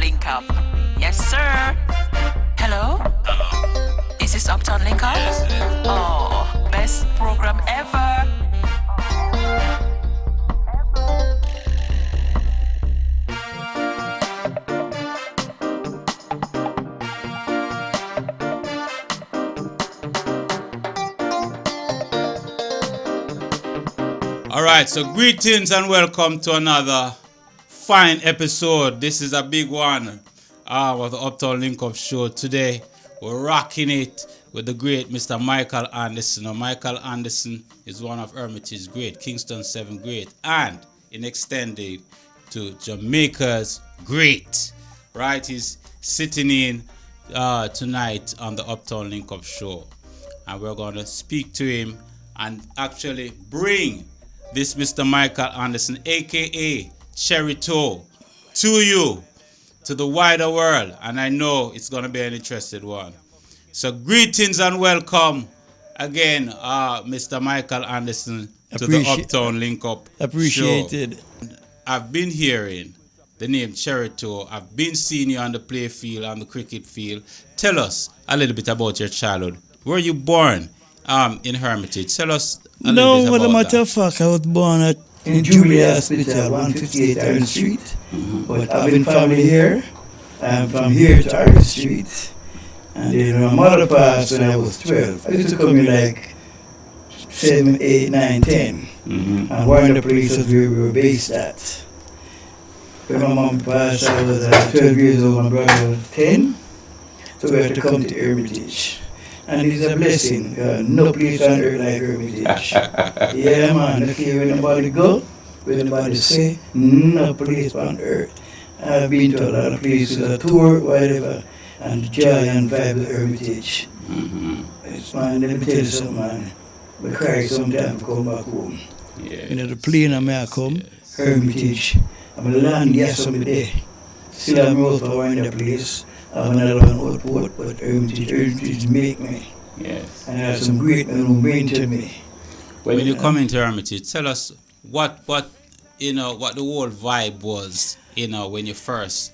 LinkUp. Yes, sir. Hello? Is this UpTown LinkUp? Yes, it is. Oh, best program ever. All right, so greetings and welcome to another fine episode. This is a big one of the UpTown LinkUp show. Today, we're rocking it with the great Mr. Michael Anderson. Now, Michael Anderson is one of Hermitage's great, Kingston 7 great, and in extended to Jamaica's great, right? He's sitting in tonight on the UpTown LinkUp show, and we're going to speak to him and actually bring this Mr. Michael Anderson, aka Cherry Toe, to you, to the wider world, and I know it's going to be an interesting one. So greetings and welcome again, Mr. Michael Anderson, to the UpTown LinkUp Appreciated. show. I've been hearing the name Cherry Toe. I've been seeing you on the play field, on the cricket field. Tell us a little bit about your childhood. Were you born in Hermitage? Tell us a little bit about as a matter that. of fact, I was born in Jubilee Hospital, 158 Iron Street. But I've been family here. I'm from here to Iron Street. And then my mother passed when I was 12. I used to come in like 7, 8, 9, 10. And one of the places where we were based at. When my mom passed, I was 12 years old, my brother was 10. So we had to come to Hermitage. And it's a blessing. No place on earth like Hermitage. Yeah, man. Look here, when nobody go, when nobody say, no place on earth. I've been to a lot of places, a tour, whatever, and the joy and vibe of Hermitage. It's, man, let me tell you something, man. I cry sometimes to come back home. Yes. You know, the plane I'm here come, Yes. Hermitage. I'm a land, yes, I'm there. Still I'm out for one in the place. I'm another one outport, but Hermitage make me. Yes. And I have some great men who mentored me. When you come into Hermitage, tell us what the whole vibe was, when you first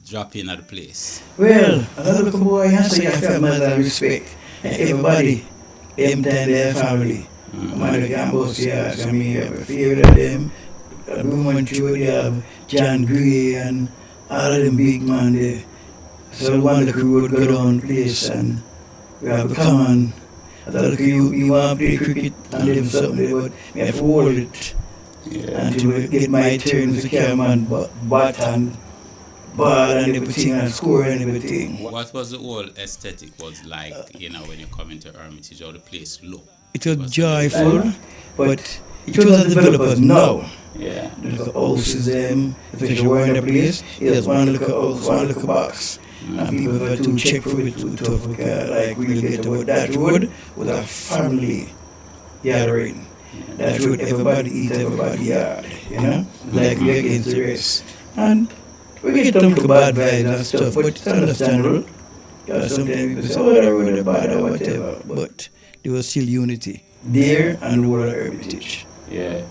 drop in at the place. Well, another little boy has to have mother respect. And everybody, them time their family. Man, the campus here, I mean, I have a favorite of them. We went through, they have John Gray and all of them big man there. So one look we would go down place and we have to come and I thought, look, you want to play cricket and them something there, but I have to hold it until we get my turn as a cameraman, bat and ball and everything and score and everything. What was the whole aesthetic was like, when you come into Hermitage, how the place looked? It was joyful, but it wasn't developed as now. Yeah. The houses, if you were in the place, there's one little house, one little box. And people have to check for it to tough because like we'll get about that road with a family gathering. That road everybody eat everybody yard, like we against the rest. And we get them to bad vibes and stuff, but it's understandable. Because sometimes people say, oh, that road is bad or whatever. But there was still unity there and the whole of Hermitage. Yeah.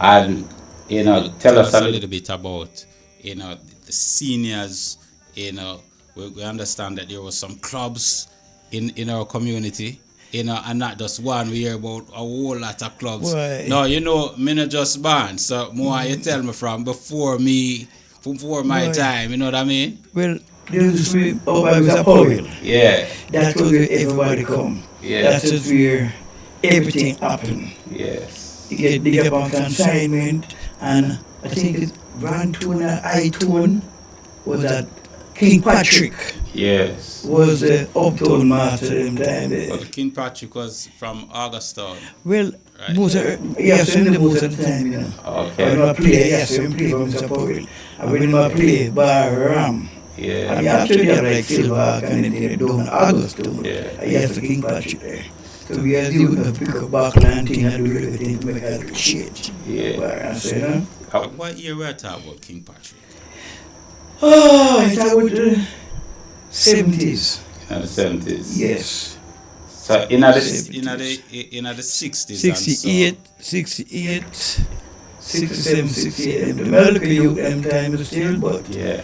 And, tell us a little bit about, the seniors, we understand that there were some clubs in our community, and not just one. We hear about a whole lot of clubs. Why? No, me not just born, so more you tell me from before my time, you know what I mean? Well, there used to be a Powell. Yeah. That was where everybody come. Yeah. That was where everything happened. Yes. You get dig up on consignment, and I think it ran tune and I-tune was that King Patrick Yes. was the UpTown master them time there. But King Patrick was from Augustown. Well, Right. most of, yes, in the most of the time, Okay. When I play, yes, when I play for Mr. Powell. And when I play Bar Ram, Yeah. and you actually have like Silver and then they do an Augustown. Yeah. And yes, the King Patrick there. So we are doing a pick up backland thing and do everything to make that shit. Yeah. Bar and say, What year we're talking about King Patrick? Oh, it's about the 70s. In the 70s. Yes. So in the 60s. 68, 67, 68. And the American youth them time is still, but Yeah.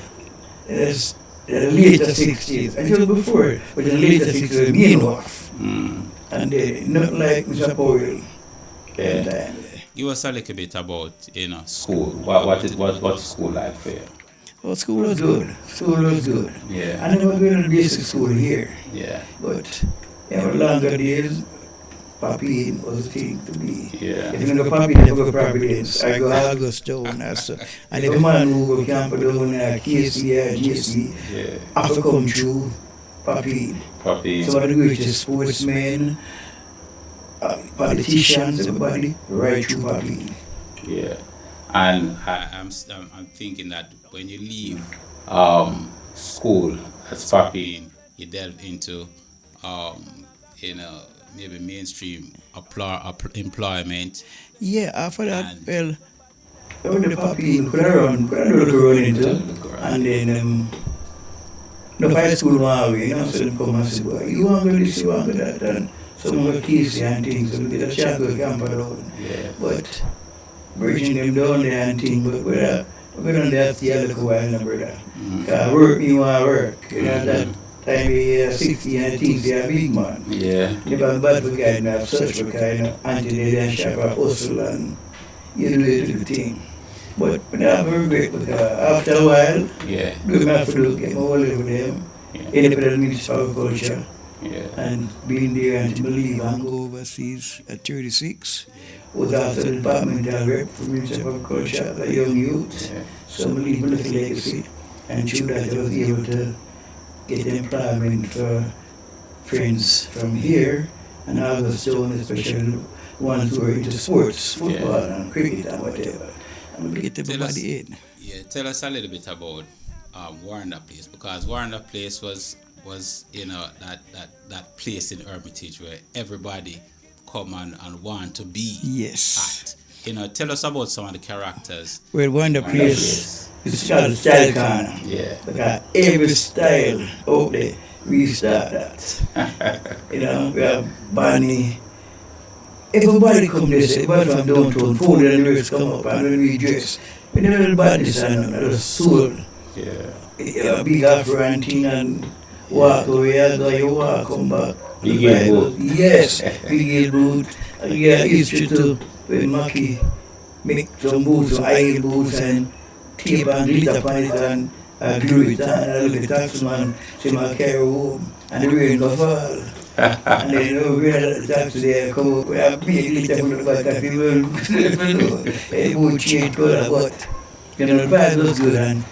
It's the later 60s. I told before, but in the later 60s, me and off. And not like Mr. Powell. Yeah. Give us a little bit about, School. What's school like for you? Well, school was good. School was good. Yeah. I never been to basic school here. Yeah. But longer days, Papine was the thing to be. Yeah. If you know Papine, you go Providence. I go Augustown. And every man who go Camperdown, KC, JC, have to come through Papine. Some of the greatest sportsmen, politicians, everybody, right through Papine. Yeah. And I'm thinking that when you leave school as Papine, you delve into, maybe mainstream employment. Yeah, after that, And- well, when the Papine could run into, and then the high school one way, so them come and say, boy, you want to do this, you want to do that, and some of the kids and things, so we get a chance to camp around. Yeah. But bridging them down there and things, but we're going to have to look a while now, brother. Because work, you want to work. That time you're 60 and things, you're a big man. Yeah. Never bad for kind of such a kind of anti-day and sharp hustle and you do the thing. But I have a regret because after a while, Yeah. we have to look at all over them, independent Minister of Agriculture, Yeah. and being there and to believe and go overseas at 36. Was after the departmental rep for Minister of Agriculture, a young youth. Yeah. So I leave a little legacy, and through that I was able to get employment for friends from here, and I was shown especially ones who were into sports, football and cricket and whatever. And we get everybody in. Yeah, tell us a little bit about Warrender Place, because Warrender Place was that place in Hermitage where everybody come and want to be Yes. at. Tell us about some of the characters. Well, Warrender Place is called Style Corner. Yeah. Because every style out there, we start that. We have Barney. Everybody come there, everybody from downtown, food and the rest come up, and when we dress, we never badness and the soul. Yeah. A big Afro and thing and walk away, you walk, come back. Big heel boot. Yes, big heel boot. And yeah, history too, when Mackie make some boots, some high heel boots and tape and glitter upon it and glue it and the taxman say my carry home and the rain go fall. And then we had the taxi there, come up, we have big glitter from the back of people, it would change color, but the price was good and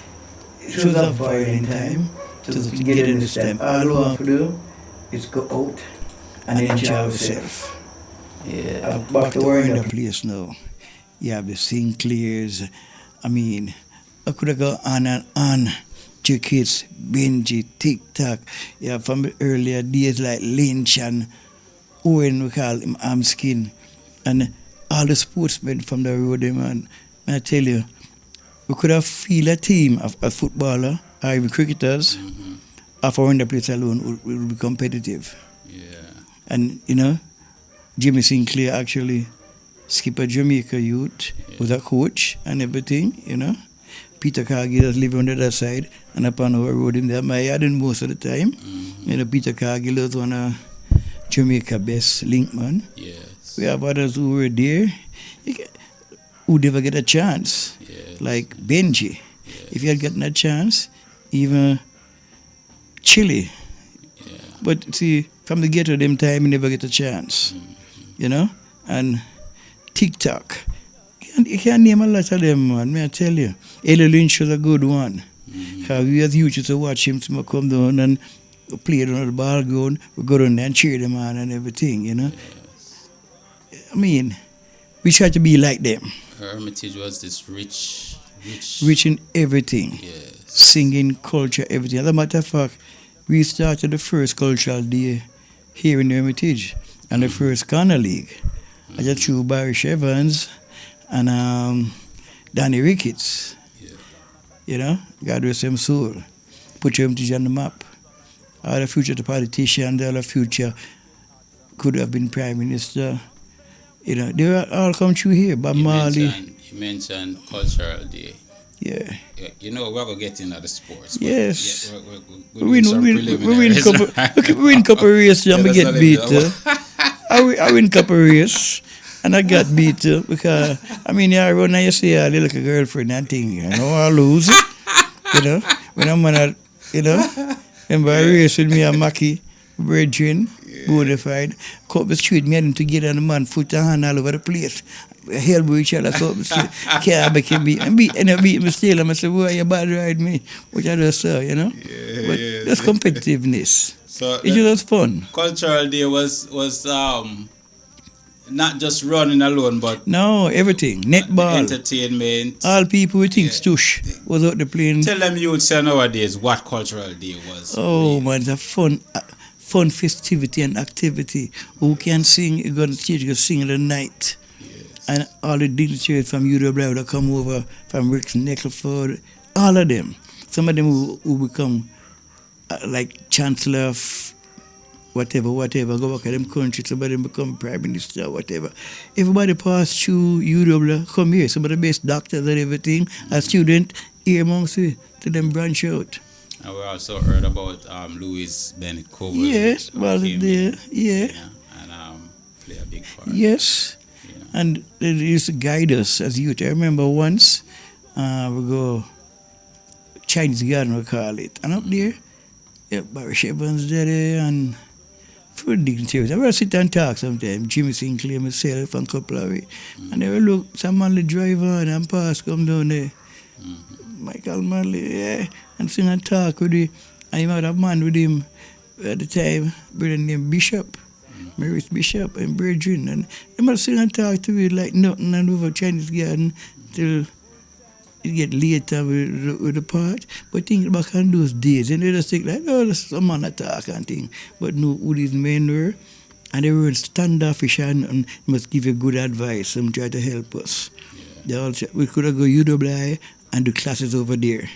it was on fire in time to get in this time. All we want to do is go out and enjoy ourselves. Yeah. Back to Warrender Place now. You have the Sinclairs. I mean, I could have gone on and on. Kids, Benji, TikTok. You have from the earlier days like Lynch and Owen, we call him Amskin. And all the sportsmen from the road, man. And I tell you, we could have feel a team of a footballer or even cricketers of Warrender Place alone would be competitive. Yeah. And, Jimmy Sinclair actually skipper Jamaica youth, was a coach and everything, Peter Cargill was living on the other side, and upon our road in there, my yard most of the time. Peter Cargill was one of Jamaica best linkman. Yes. We have others who were there, who never get a chance, like Benji. If he had gotten a chance, even Chile. But see, from the ghetto them time, he never get a chance, and TikTok. You can't name a lot of them, man, may I tell you. Ellie Lynch was a good one. Because we as youth used to watch him come down and play on the ball ground. We go down there and cheer them on and everything, I mean, we try to be like them. Hermitage was this rich. Rich in everything. Yes. Singing, culture, everything. As a matter of fact, we started the first cultural day here in Hermitage and the first Corner League. I just threw Barry Evans and Danny Ricketts. God rest him soul. Put Hermitage on the map. All the future politicians, all the future could have been Prime Minister. They all come through here. Bob Marley. You mentioned Cultural Day. Yeah. You know, we're going to get into the sports. but Yes. Yeah, we're doing some We win preliminaries. couple race, and we Yeah, get that's beat. all it is. I win couple race, and I got beat because I mean, yeah, I run and you see a little girlfriend and thing. You know, I lose. You know, when I'm gonna, you know, remember I race with me and Mackie, brethren, bonafide, come up the street, me and him together, and the man foot and hand all over the place. We help each other, so up the street, can't make him beat, and I beat me still, and I say, boy, you bad ride me, which I just saw, you know. But that's competitiveness. So It's just fun. Cultural Day was not just running alone, but No, everything, netball, entertainment. all people we think stush was out the playing. Tell them youths nowadays what Cultural Day was. Oh man, it's a fun festivity and activity. Who can sing? You go to stage, you sing in the night. Yes. And all the dignitaries from Europe that come over, from Ricks, Neckleford, all of them. Some of them who become like Chancellor of whatever, go back to them country, some of them become Prime Minister, whatever. Everybody pass through Europe, come here. Some of the best doctors and everything, a student here amongst you, to them branch out. And we also heard about Louis Bennett Covey. Yes, was it there? Yeah. And play a big part. Yes. Yeah. And they used to guide us as youth. I remember once we go Chinese garden, we call it. And up there, Barry Shepard's there and for dignitaries. I will sit and talk sometimes. Jimmy Sinclair, myself, and a couple of it. And they will look, some Manley driver and pass come down there. Michael Manley, yeah, and sing and talk with him. And he had a man with him at the time, brother named Bishop, Maurice Bishop and Brethren. And they must sing and talk to me like nothing and over Chinese garden till it get later with the part. But think back on those days, and they just think like, oh, there's some man attack and thing. But no, who these men were, and they were standoffish and must give you good advice and try to help us. They all said, we could have go UWI and do classes over there.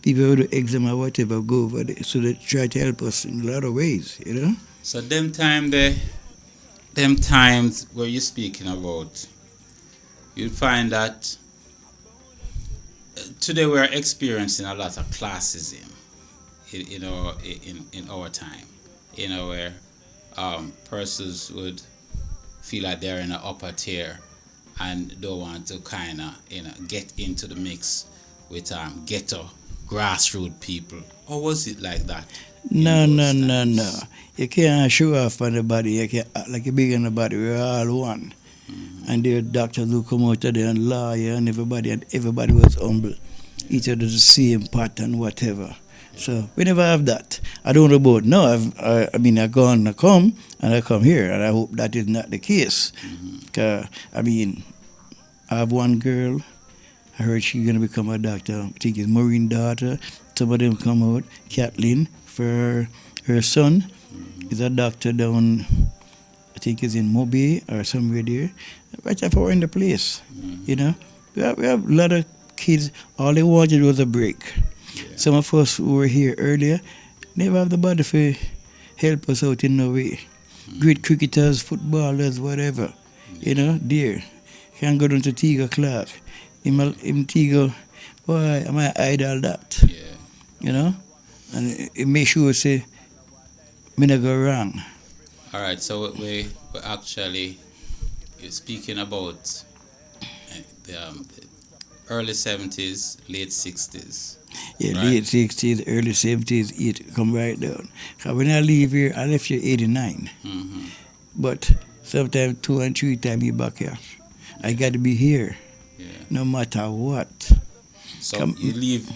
People who do exam or whatever go over there. So they try to help us in a lot of ways, you know. So them times where you're speaking about, you'll find that today we're experiencing a lot of classism in our time, where persons would feel like they're in an upper tier and don't want to kind of get into the mix with ghetto grassroots people. Or was it like that? No. You can't show off on the body. You can't act like you're big on the body. We're all one. And there are doctors who come out there and lawyer and everybody was humble. Each other the same pattern, whatever. So we never have that. I don't know about now. I come here, and I hope that is not the case. I have one girl. I heard she's gonna become a doctor. I think it's Maureen's daughter. Some of them come out. Kathleen, for her son, is a doctor down. I think it's in Moby or somewhere there. Right after in the place, you know. We have a lot of kids. All they wanted was a break. Yeah. Some of us who were here earlier never have the body to help us out in no way. Great cricketers, footballers, whatever. You know, dear. Can't go down to Tigo Clark. Him Tigo, boy, am I idol that? Yeah. You know? And it make sure say, me not go wrong. All right, so we actually speaking about the early 70s, late 60s. Yeah, right? Late 60s, early 70s, it come right down. Because when I leave here, I left here 89. But sometimes 2 and 3 times you back here. I got to be here, no matter what. So you leave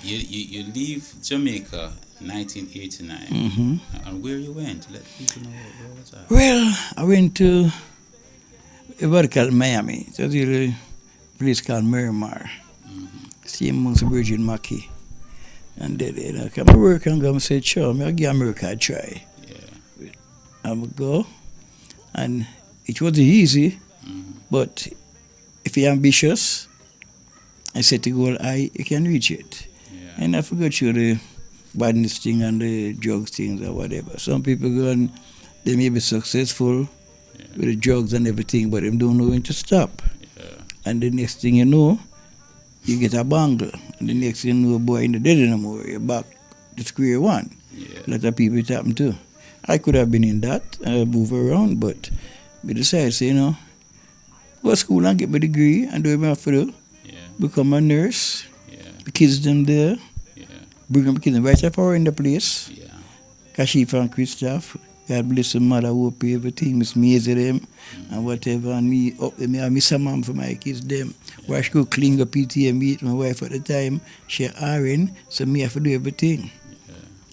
Jamaica 1989. And where you went? Let people know where was that? Well, I went to a word called Miami. It was a place called Miramar. Same amongst Virgin Mackey. And then I come to work and go and say, sure, I'll give America a try. Yeah. I would go. And it wasn't easy, but if you're ambitious, I set the goal high, you can reach it. Yeah. And I forgot you the badness thing and the drugs things or whatever. Some people go and they may be successful with the drugs and everything, but they don't know when to stop. Yeah. And the next thing you know, you get a bangle. And the next thing you know, boy, in the dead no more. You're back to square one. Yeah. A lot of people it happen too. I could have been in that, move around, but we decided, say, go to school and get my degree and do what I have to do. Yeah. Become a nurse. Yeah. The kids them there. Yeah. Bring them kids right up in the place. Yeah. Cause she from Christoph. God bless the mother who pay everything, Miss Maisie them and whatever, and me up there, I miss a mom for my kids them. Why she go clean the PTA meet my wife at the time, she RN, so me have to do everything.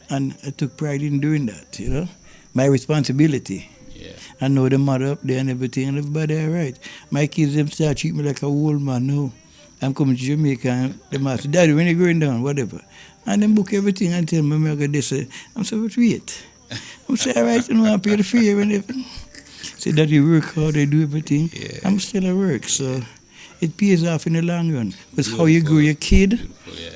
And I took pride in doing that, My responsibility. Yeah. I know the mother up there and everything, and everybody all right. My kids them start treat me like a old man now. I'm coming to Jamaica and them ask, Daddy, when you going down, whatever. And then book everything and tell me, I'm going to say, I'm so wait. I'm saying, all right, I pay the fee and everything. Say that you work hard, they do everything. Yeah. I'm still at work, so it pays off in the long run. Because how you grow your kid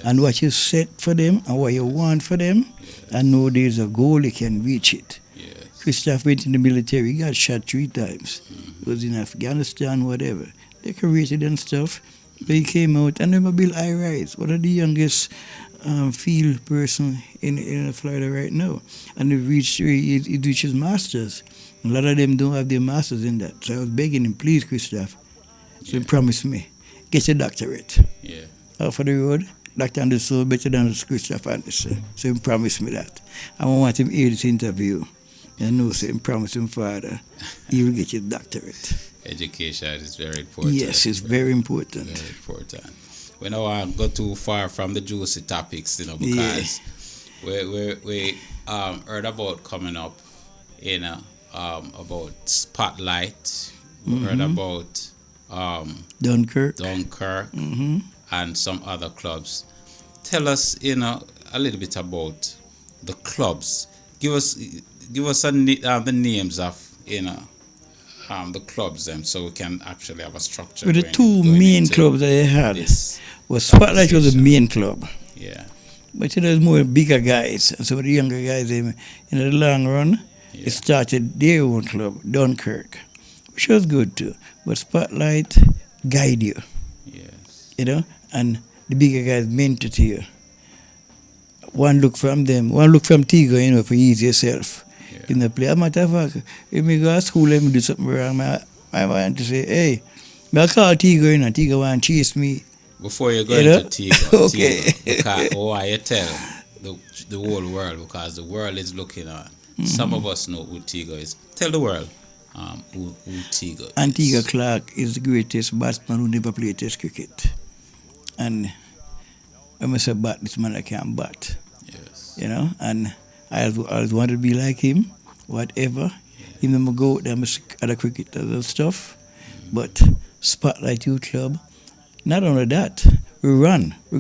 and what you set for them and what you want for them, and know there's a goal, you can reach it. Yes. Christoph went in the military, he got shot 3 times. Was in Afghanistan, whatever. Decorated and stuff. But he came out and then built high-rise. One of the youngest field person in Florida right now. And he reached his masters. A lot of them don't have their masters in that. So I was begging him, please, Christoph. So he promised me, get your doctorate. Yeah. Off of the road, Dr. Anderson better than Christoph Anderson. So he promised me that. I want him to hear this interview. And know, so he promised him, Father, he will get your doctorate. Education is very important. Yes, it's very important. Very important. We don't want to go too far from the juicy topics, because we heard about coming up, about Spotlight. We heard about Dunkirk. And some other clubs. Tell us, a little bit about the clubs. Give us the names of, the clubs them, so we can actually have a structure. Well, the 2 main clubs that they had was Spotlight was the main club. Yeah. But there's more bigger guys, and some of the younger guys, in the long run, they started their own club, Dunkirk, which was good too. But Spotlight guide you. Yes. And the bigger guys mentor to you. One look from them, one look from Tigo, for ease yourself. In the play. As a matter of fact, if I go to school, let me do something wrong, I want to say, hey, I call Tigo, Tigo want to chase me. Before you go into Tigo, okay. Tigo, because, you tell the whole world, because the world is looking on. Some of us know who Tigo is. Tell the world who Tigo is. And Tigo Clark is the greatest batsman who never played Test cricket. And when I say bat, this man I can't bat. Yes. And I always wanted to be like him, whatever. Even though I go out there, I'm other cricketers and stuff. But Spotlight Youth Club, not only that, we run. We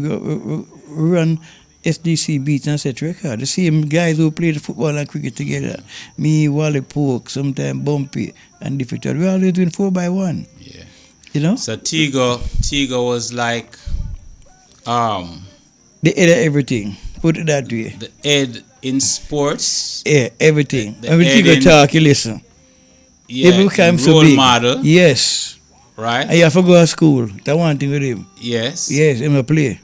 run SDC beats and set record. The same guys who play the football and cricket together. Me, Wally Polk, sometimes Bumpy, and different. We always doing 4x1. Yeah. So Tigo was like the head of everything. Put it that way. The head in sports. Yeah, everything. The When Tigo talk, you listen. Yeah, They become so role big. model. Yes. Right? And you have to go to school. That's one thing with him. Yes. Yes, him a play.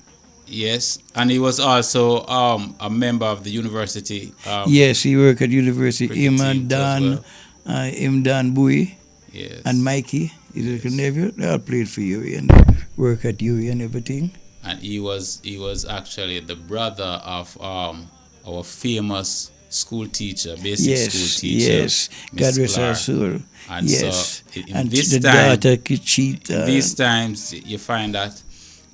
Yes. And he was also a member of the university. Yes, he worked at university. Him and Dan, Dan Bowie. Yes. And Mikey, his little nephew. They all played for you and work at UE and everything. And he was actually the brother of our famous school teacher, basic school teacher. Yes, God rest her soul. And yes. So and the daughter could cheat. These times you find that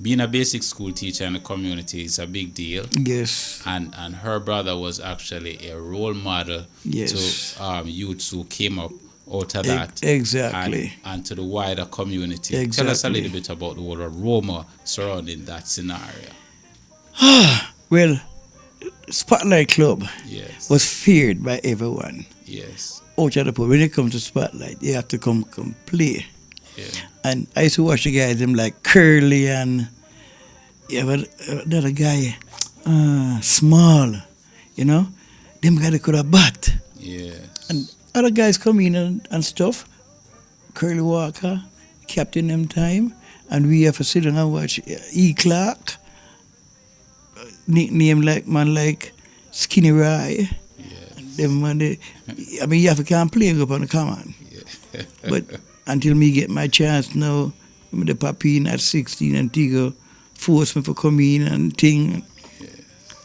being a basic school teacher in the community is a big deal. Yes. And her brother was actually a role model to youths who came up out of that. Exactly. And to the wider community. Exactly. Tell us a little bit about the whole aroma surrounding that scenario. Well, Spotlight Club was feared by everyone. Yes. Out of the pool. When it comes to Spotlight, you have to come play. Yeah. And I used to watch the guys, them like Curly and another guy, Small, them guys could have bat. Yeah. And other guys come in and stuff. Curly Walker, captain them time, and we have to sit down and watch E. Clark, nickname like Skinny Rye. Them man, I mean, you have to can't play up on the command. But until me get my chance now, the Papine at 16 and Tigo force me to come in and thing.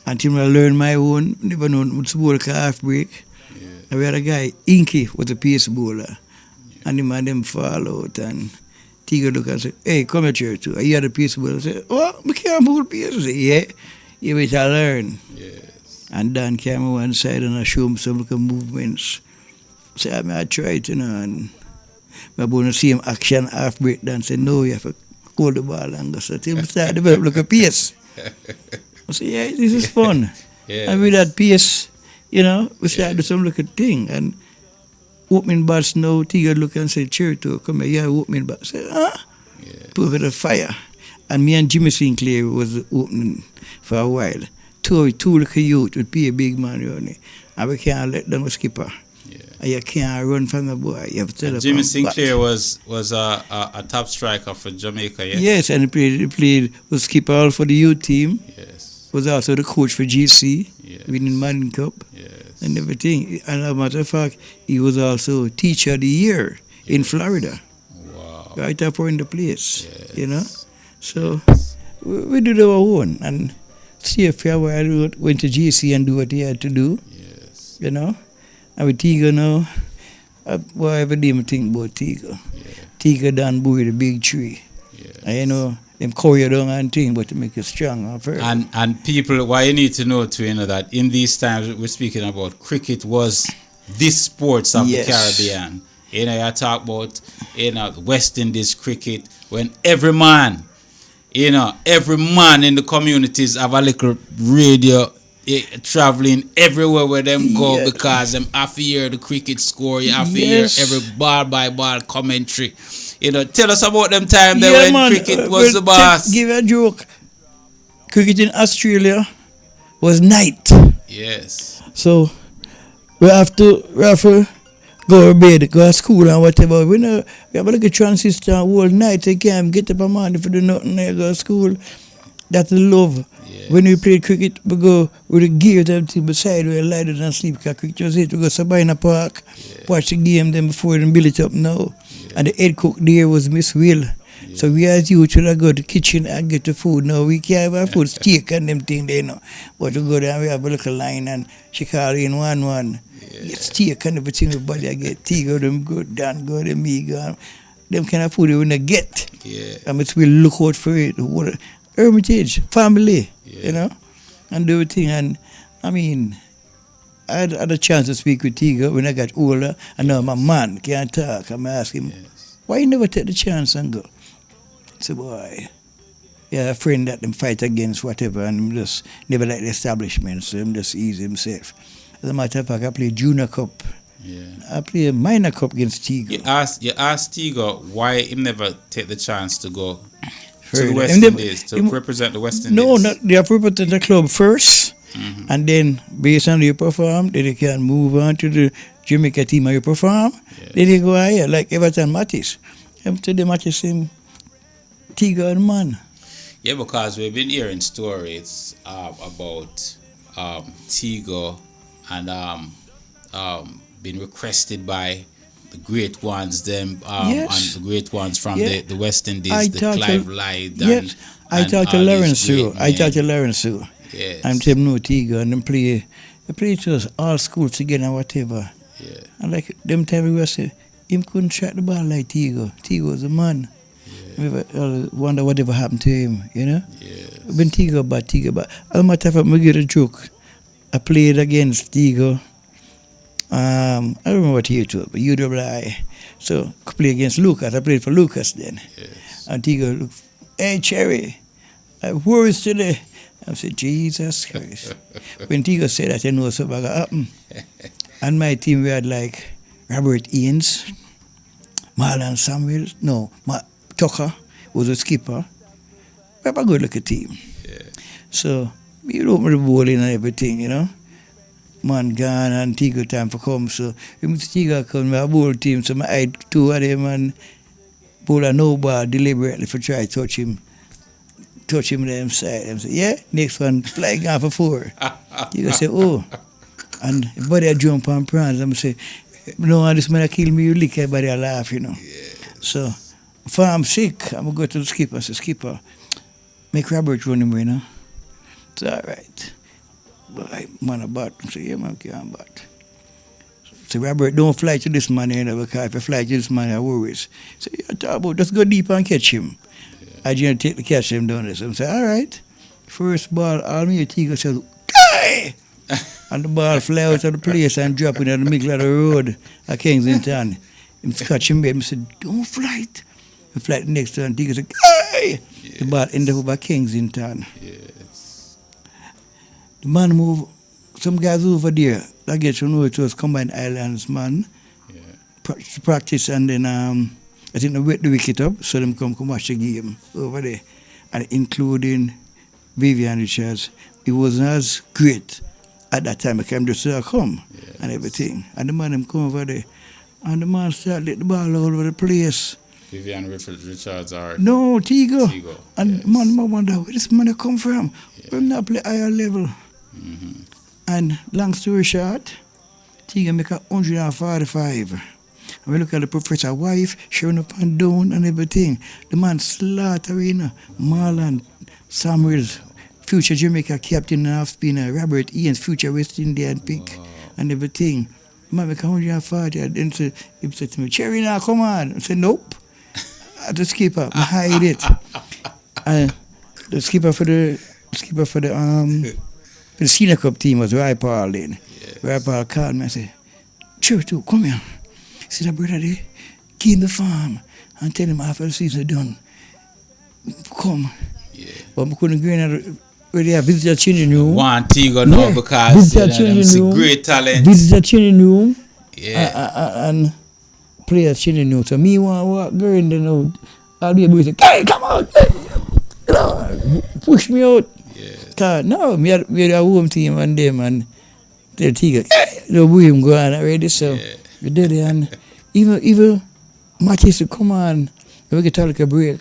Until I learn my own, never know what's ball half break. And we had a guy, Inky, was a pace bowler. And the man them fall out and Tigo look and say, hey, come at church too. You had a pace bowler. I say, oh, we can't bowl pace. I say, yeah, you wait to learn. And Dan came on one side and I show him some little movements. So I tried, and I want to see him action half break dance. Say, no, you have to hold the ball longer. So till we start develop like a pace. I say, yeah, this is fun. And with that pace, we start do some little thing. And opening bats now, Tiga look and say, Cherito, come here, opening bats. I say, huh? Put it a fire. And me and Jimmy Sinclair was opening for a while. Two little youth would be a big man, and we can't let them skipper. And you can't run from the boy. You have to Jimmy Sinclair was a top striker for Jamaica, yes? Yes, and he played was skipper all for the youth team. Yes. Was also the coach for GC, winning Madden Cup, and everything. And as a matter of fact, he was also teacher of the year in Florida. Wow. Right up in the place, So we did our own. And see a fair while went to GC and do what he had to do. And with Tiga now, whatever them think about Tiga. Tiga done bury the big tree. And them carry down and thing, but to make you strong. And people, what you need to know too, that in these times we're speaking about cricket was this sports of the Caribbean. You talk about West Indies cricket when every man in the communities have a little radio traveling everywhere where them go because them have to hear the cricket score, you have to hear every ball by ball commentary. Tell us about them time there when cricket was the boss. Give you a joke. Cricket in Australia was night. Yes. So we have to go to bed, go to school and whatever. We have a little transistor all night. You can't get up a man if you do nothing there, go to school. That's the love. Yes. When we played cricket, we go with the gear and everything beside, we lie down and sleep because cricket was it. We go to Sabina Park, watch the game then before they build it up now. And the head cook there was Miss Will. So we as youth should go to the kitchen and get the food. Now we can't have food, steak and them things there now. But we go there and we have a little line and she call in 1-1. Get steak and everything, everybody I get tea, go them good, Dan, go them me, go. Them kind of food they wouldn't get. And we look out for it. Hermitage, family, and do everything. And I mean, I had a chance to speak with Tiga when I got older, and now my man can't talk. I'm asking him, why you never take the chance and go? So boy, a friend that them fight against whatever, and him just never like the establishment, so him just easy himself. As a matter of fact, I play Junior Cup. I play a Minor Cup against Tiga. You asked Tiga why he never take the chance to go to the West Indies, to represent the West Indies. No, they have to represent the club first, and then based on your perform, then they can move on to the Jamaica team and you perform. Then they go higher, like Everton Mattis. After the Mattis him, Tiga and man. Yeah, because we've been hearing stories about Tiga and been requested by the great ones, and the great ones from the West Indies, the Clive Lyde. I talked to Lawrence Sue. Yes. I'm telling no Tiga, and them play to us all schools together and whatever. And like them time we were say, him couldn't track the ball like Tiga. Tiga was a man. We wonder whatever happened to him, When Tiga bad. As a matter of fact, I get a joke. I played against Tiga. I don't remember what year it was, but UWI. So I played against Lucas. I played for Lucas then. And Tiga looked, hey Cherry, I have worries today. I said, Jesus Christ. When Tiga said that, I know something going to happen. And my team, we had like Robert Eanes, Marlon Samuels, Tucker was a skipper. We have a good looking team. So we opened the bowling and everything, Man gone and Tiga time for come. So when Tiga come, we have a bowl team, so I had two of them and pull a no ball deliberately for try to touch him them side. And say, yeah, next one flying off for 4. You go say, oh. And if body jump on prawns, I'm say, no, this man kill me, you lick everybody laugh, you know. So if I'm sick, I'm gonna go to the skipper and say, skipper, make Robert run him, you know. It's all right. But I man a bat. I say, yeah, man, can't bat. So Robert, don't fly to this man, you know, because if you fly to this man, I worries. So yeah, talk about, just go deep and catch him. I just take the catch him down there. So I say, all right. First ball, all me Tigo says, Guy! And the ball fly out of the place and drop in the middle of the road at Kensington. Him catch him, baby. I said, don't fly it. He fly the next time, Tigo said, Guy! The ball ended up at Kensington. Yes. The man moved, some guys over there, I get to know it was Combined Islands man. Yeah. Practice and then I think they wet the wicket up, so them come watch the game over there. And including Vivian Richards. It wasn't as great at that time. I came just to come and everything. And the man them come over there. And the man started let the ball all over the place. Vivian Richards are... No, Tigo. And yes. man wonder where this man come from. Yeah. We're not play higher level. Mm-hmm. And long story short, Tiga make 145. And we look at the professor's wife, showing up and down and everything. The man slaughtering Marlon Samuels, future Jamaica captain and half spinner, Robert Ian's future West Indian pick and everything. The man make 140. And then he said to me, Cherry now, come on. I said, nope. I the skipper, I hide it. And the skipper for the senior cup team was Ray Paul then. Yes. Ray Paul called me and said, Cherry too, come here. He said, brother, they keep the farm and tell him after the season done. Come. Yeah. But we couldn't go in where they have visitor changing room. One Tigo now because it's a great talent. Visitor changing room. Yeah. And players changing room. So me want to walk girl in there now. I'll be able to say, hey, come on. Hey. Push me out. Yeah. No, we had a home team and them and they're Tigo. Hey, the him go on already. So we did it. And even matches to come on. We get like a break.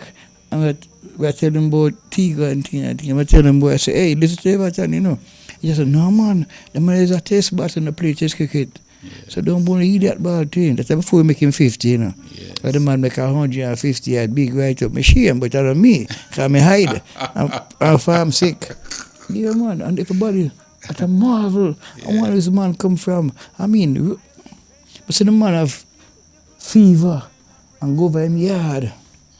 And we tell them about Tigo and thing. I tell them, boy, I say, hey, listen to Everton, you know. He just said, no, man, the man is a test bat and play test cricket. Yeah. So don't want to eat that ball thing. That's before we make him 50, you know. Yes. But the man make 150 at big right up. I shame, but out of me, because I hide. I'm farm sick. Yeah, man, and everybody, at a marvel. Yeah. And where does the man come from? I mean, but see the man have fever and go over him yard.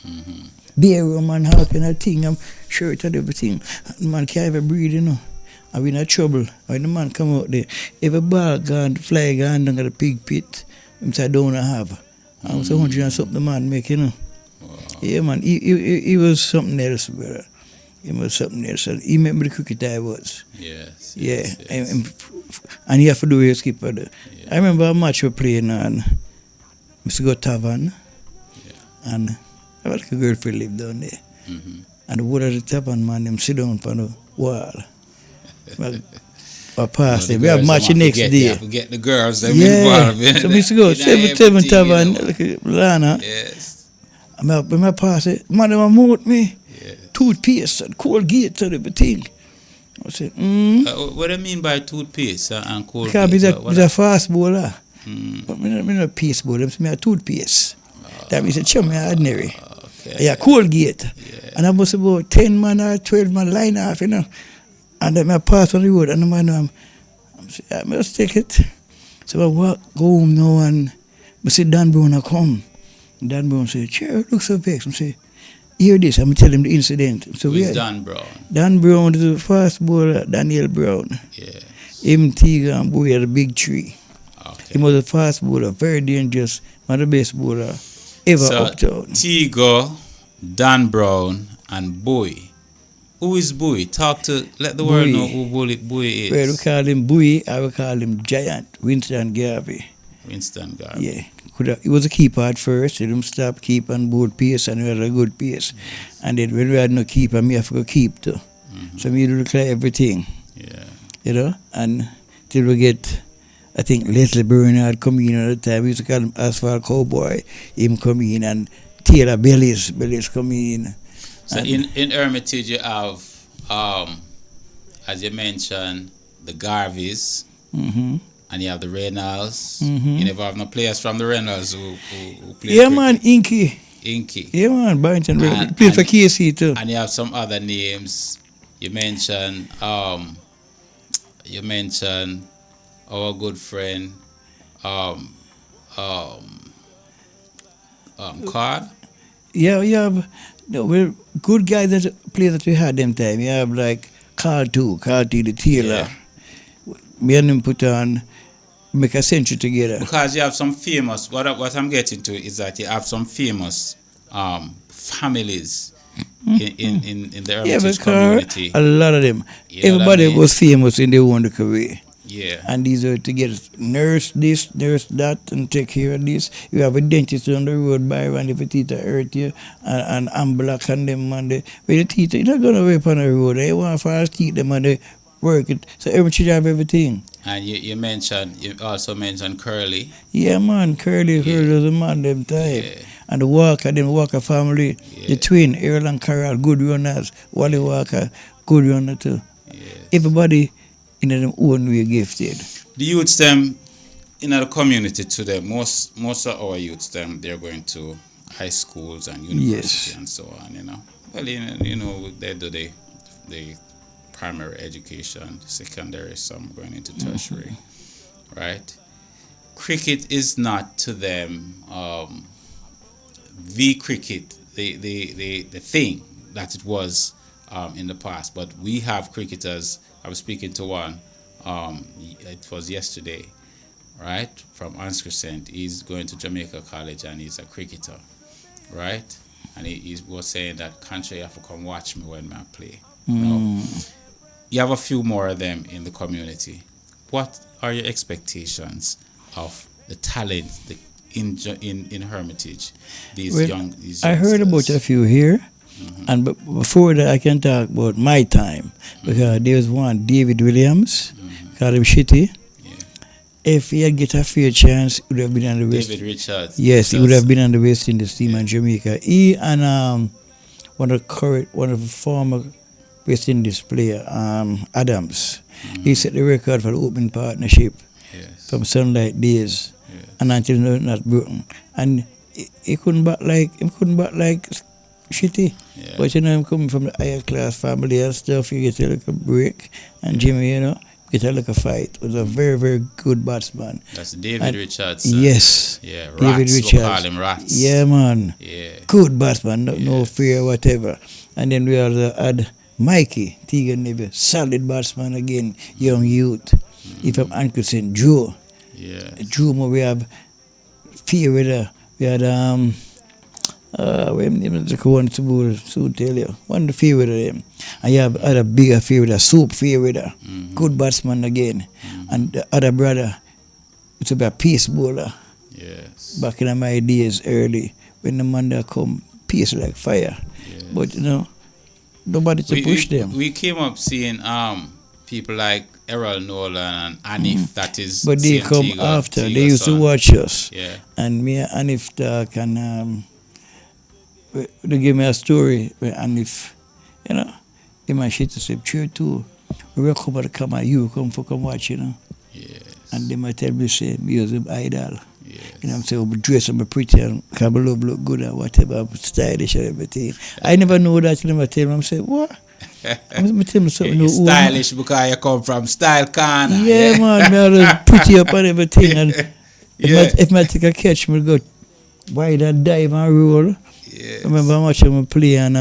Mm-hmm. Bear room and all kind of thing, shirt and everything. And the man can't even breathe, you know. And we in trouble. When the man come out there, every ball gone, fly gone down at the pig pit, him say don't have. And was 100 and something the man make, you know. Wow. Yeah, man, he was something else, brother. He was something else. And he remember the cricket I was. Yes. Yeah. Yes. And he have to do his skipper. Yeah. I remember a match we playing and Mr. Go Tavern. Yeah. And I had like a girlfriend live down there. Mm-hmm. And the word of the Tavern man, them sit down on the wall. I passed them. We have match the next day. Forget the girls. Them involved. So we used to go 7 Tavern, like Lana. Yes. And I pass it, man, they want me. Toothpaste and Colgate and everything. I said, what do you mean by toothpaste and Colgate? Because he's a fast bowler. But I'm not a paste bowler, I'm a toothpaste. That means it's ordinary. Okay. Yeah, Colgate. Yeah. And I was about 10 man or 12 man line off, you know. And then I passed on the road and the man, I'm saying, I must take it. So I walk, go home now and I say, Dan Brown, I come. Dan Brown said, Chair, look so vexed. I say, hear this, I'm tell him the incident. So who's Dan Brown? Dan Brown is the fast bowler, Daniel Brown. Yeah. Him, Tiga, and Boy had a big tree. Okay. He was a fast bowler, very dangerous, one of the best bowler ever uptown. Tiga, Dan Brown, and Boy. Who is Boy? Let the world know who Boy is. Well, we call him Boy, I will call him Giant, Winston Garvey. Winston Garvey. Yeah. He was a keeper at first. He didn't stop keep and board pace and we had a good pace. Yes. And then when we had no keeper, me have to go keep too. Mm-hmm. So me do clear everything. Yeah. You know? And till we get, I think Leslie Bernard come in at the time. We used to call him Asphalt Cowboy. Him come in and Taylor Bellies come in. So in Hermitage you have, as you mentioned, the Garveys, and you have the Reynolds. You never have no players from the Reynolds who play Yeah, cricket. man, Inky. Yeah, man, Barrington play for KC too. And you have some other names. You mentioned our good friend Card. Yeah, you have well, good guys that play that we had them time. You have like Carl T the Taylor. Me and him put on make a century together. Because you have some famous. What I'm getting to is that you have some famous families in the Hermitage community. A lot of them. You know Everybody what I mean? was famous in their own career. Yeah. And these are to get nurse this, nurse that, and take care of this. You have a dentist on the road by and if a teeth hurt you, and ambulance and them and the with the teeth, you're not gonna wait on the road. They want for us teeth them and they work it. So everyone should have everything. And you also mentioned Curly. Yeah, man, Curly was a man them time. Yeah. And the Walker family, the twin, Errol and Carol, good runners. Wally Walker, good runner too. Yeah. Everybody in their own way gifted. The youths them in the community today, most of our youths them, they're going to high schools and university and so on, you know. Well, you know they do the primary education, secondary, some going into tertiary, right? Cricket is not to them the cricket, the thing that it was in the past. But we have cricketers. I was speaking to one, it was yesterday, right, from Anscrescent. He's going to Jamaica College and he's a cricketer, right? And he was saying that country have to come watch me when I play. You know? You have a few more of them in the community. What are your expectations of the talent in Hermitage? These I heard about a few here. And before that, I can talk about my time because there was one, David Williams, called him Shitty. Yeah. If he had get a fair chance, he would have been on the West. David Richards. Yes, he would have been on the West Indies team in Jamaica. He and one of the former West Indies player, Adams. He set the record for the opening partnership from Sunlight Days and until not broken. And he couldn't bat like Shitty. Yeah. But you know, I'm coming from the higher class family and stuff. You get a little break, and Jimmy, you know, get a little fight. Was a very, very good batsman. That's David Richards. Yes. Yeah, Rats. David Richards. We'll call him Rats. Yeah, man. Yeah. Good batsman, no fear whatever. And then we also had Mikey Tegan Navy, solid batsman again, young youth. If I'm Ankerson, Joe. Yeah. Joe, we have fear with her. We had one to soon tell you. One the favorite of them. And you have other bigger favorite, Soup favorite. Good batsman again. And the other brother, it's a peace bowler. Yes. Back in my days early, when the man there come, peace like fire. Yes. But you know, nobody to push them. We came up seeing people like Errol Nolan and Anif, that is. But they come Tiga, after. Tiga They used son. to watch us. Yeah. And me and Anif talk and they give me a story where Anif, you know, in my shit to say, sure too. We will come to come and you come watch, you know. Yes. And they might tell me, say, me as an idol. Yes. You know, I'm saying, I'm dressed, I'm pretty, and can look good and whatever, I'm stylish and everything. I never know that, you never tell me, I'm saying, what? I'm tell me something. You're stylish because you come from Style Corner. Yeah, man, me all pretty up and everything. And if I take a catch, me go wide and dive and roll. Yes. I remember how much I'm playing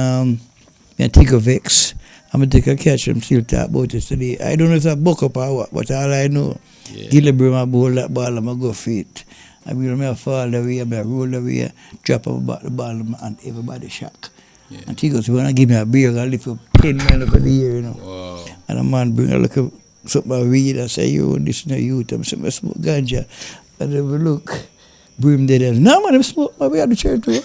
Tico Vex. I'm going to take a catch, I'm still talk about it today. I don't know if it's a buck up or what, but all I know, Gillibrand, I bowl that ball, I'm going to go fit. I will fall away, I roll away, drop about the ball, and everybody shock. Yeah. And he goes, when I give me a beer, I lift up 10 men over the year, you know. Wow. And a man bring a look of something I read and say, you, this is no youth, I'm saying, I smoke ganja. And they will look, bring them there. No, man, I smoke my way at the church too.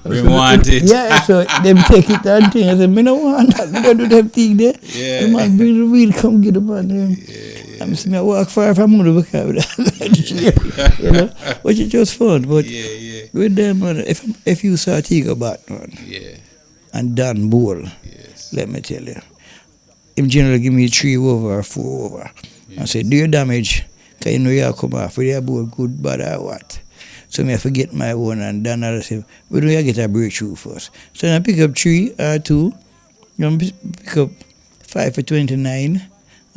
We want it. Yeah, so them take it and thing. I said, me no want that. We don't do that thing there. Yeah. The man bring the weed, come get the man. Yeah. I'm saying I walk far from home because you know, but it was fun. But with them, if you saw Tiger Bat, man, and Dan Bull, let me tell you, him generally give me 3 over or 4 over. I say, do your damage, because you know you come off with your ball good, bad or what. So I forget my one, and Dan I say, we do you get a breakthrough first. So I pick up 3 or 2, pick up 5 for 29,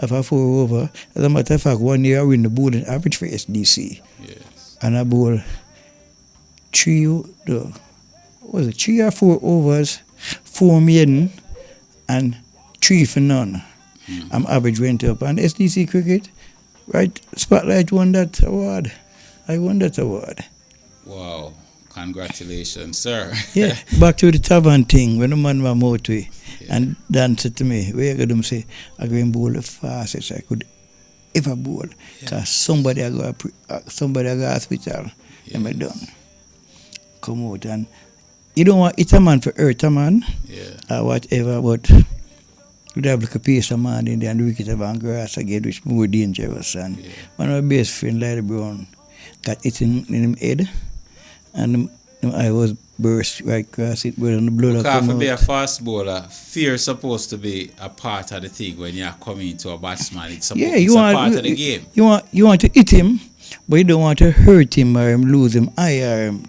after 4 over. As a matter of fact, 1 year I win the bowling average for SDC. And I bowl 3 or 4 overs, 4 maiden, and 3 for none. I'm average went up. And SDC cricket, right, Spotlight won that award. I won that award. Wow. Congratulations, sir. Yeah, back to the Tavern thing, when the man was out to and Dan said to me, where you going to say, I'm going to bowl the fastest I could ever bowl. Because somebody I go hospital, and I done. Come out and you don't want it a man for hurt a man or whatever, but you'd have like a piece of man in there and the wicket of grass again, which is more dangerous. And one of my best friends, Larry Brown, got it in him head. And I was burst right across it, but the blood because come to out. be a fast bowler, fear is supposed to be a part of the thing when you're coming to a batsman. It's, it's a part of the game. You want to hit him, but you don't want to hurt him or him lose him eye or him.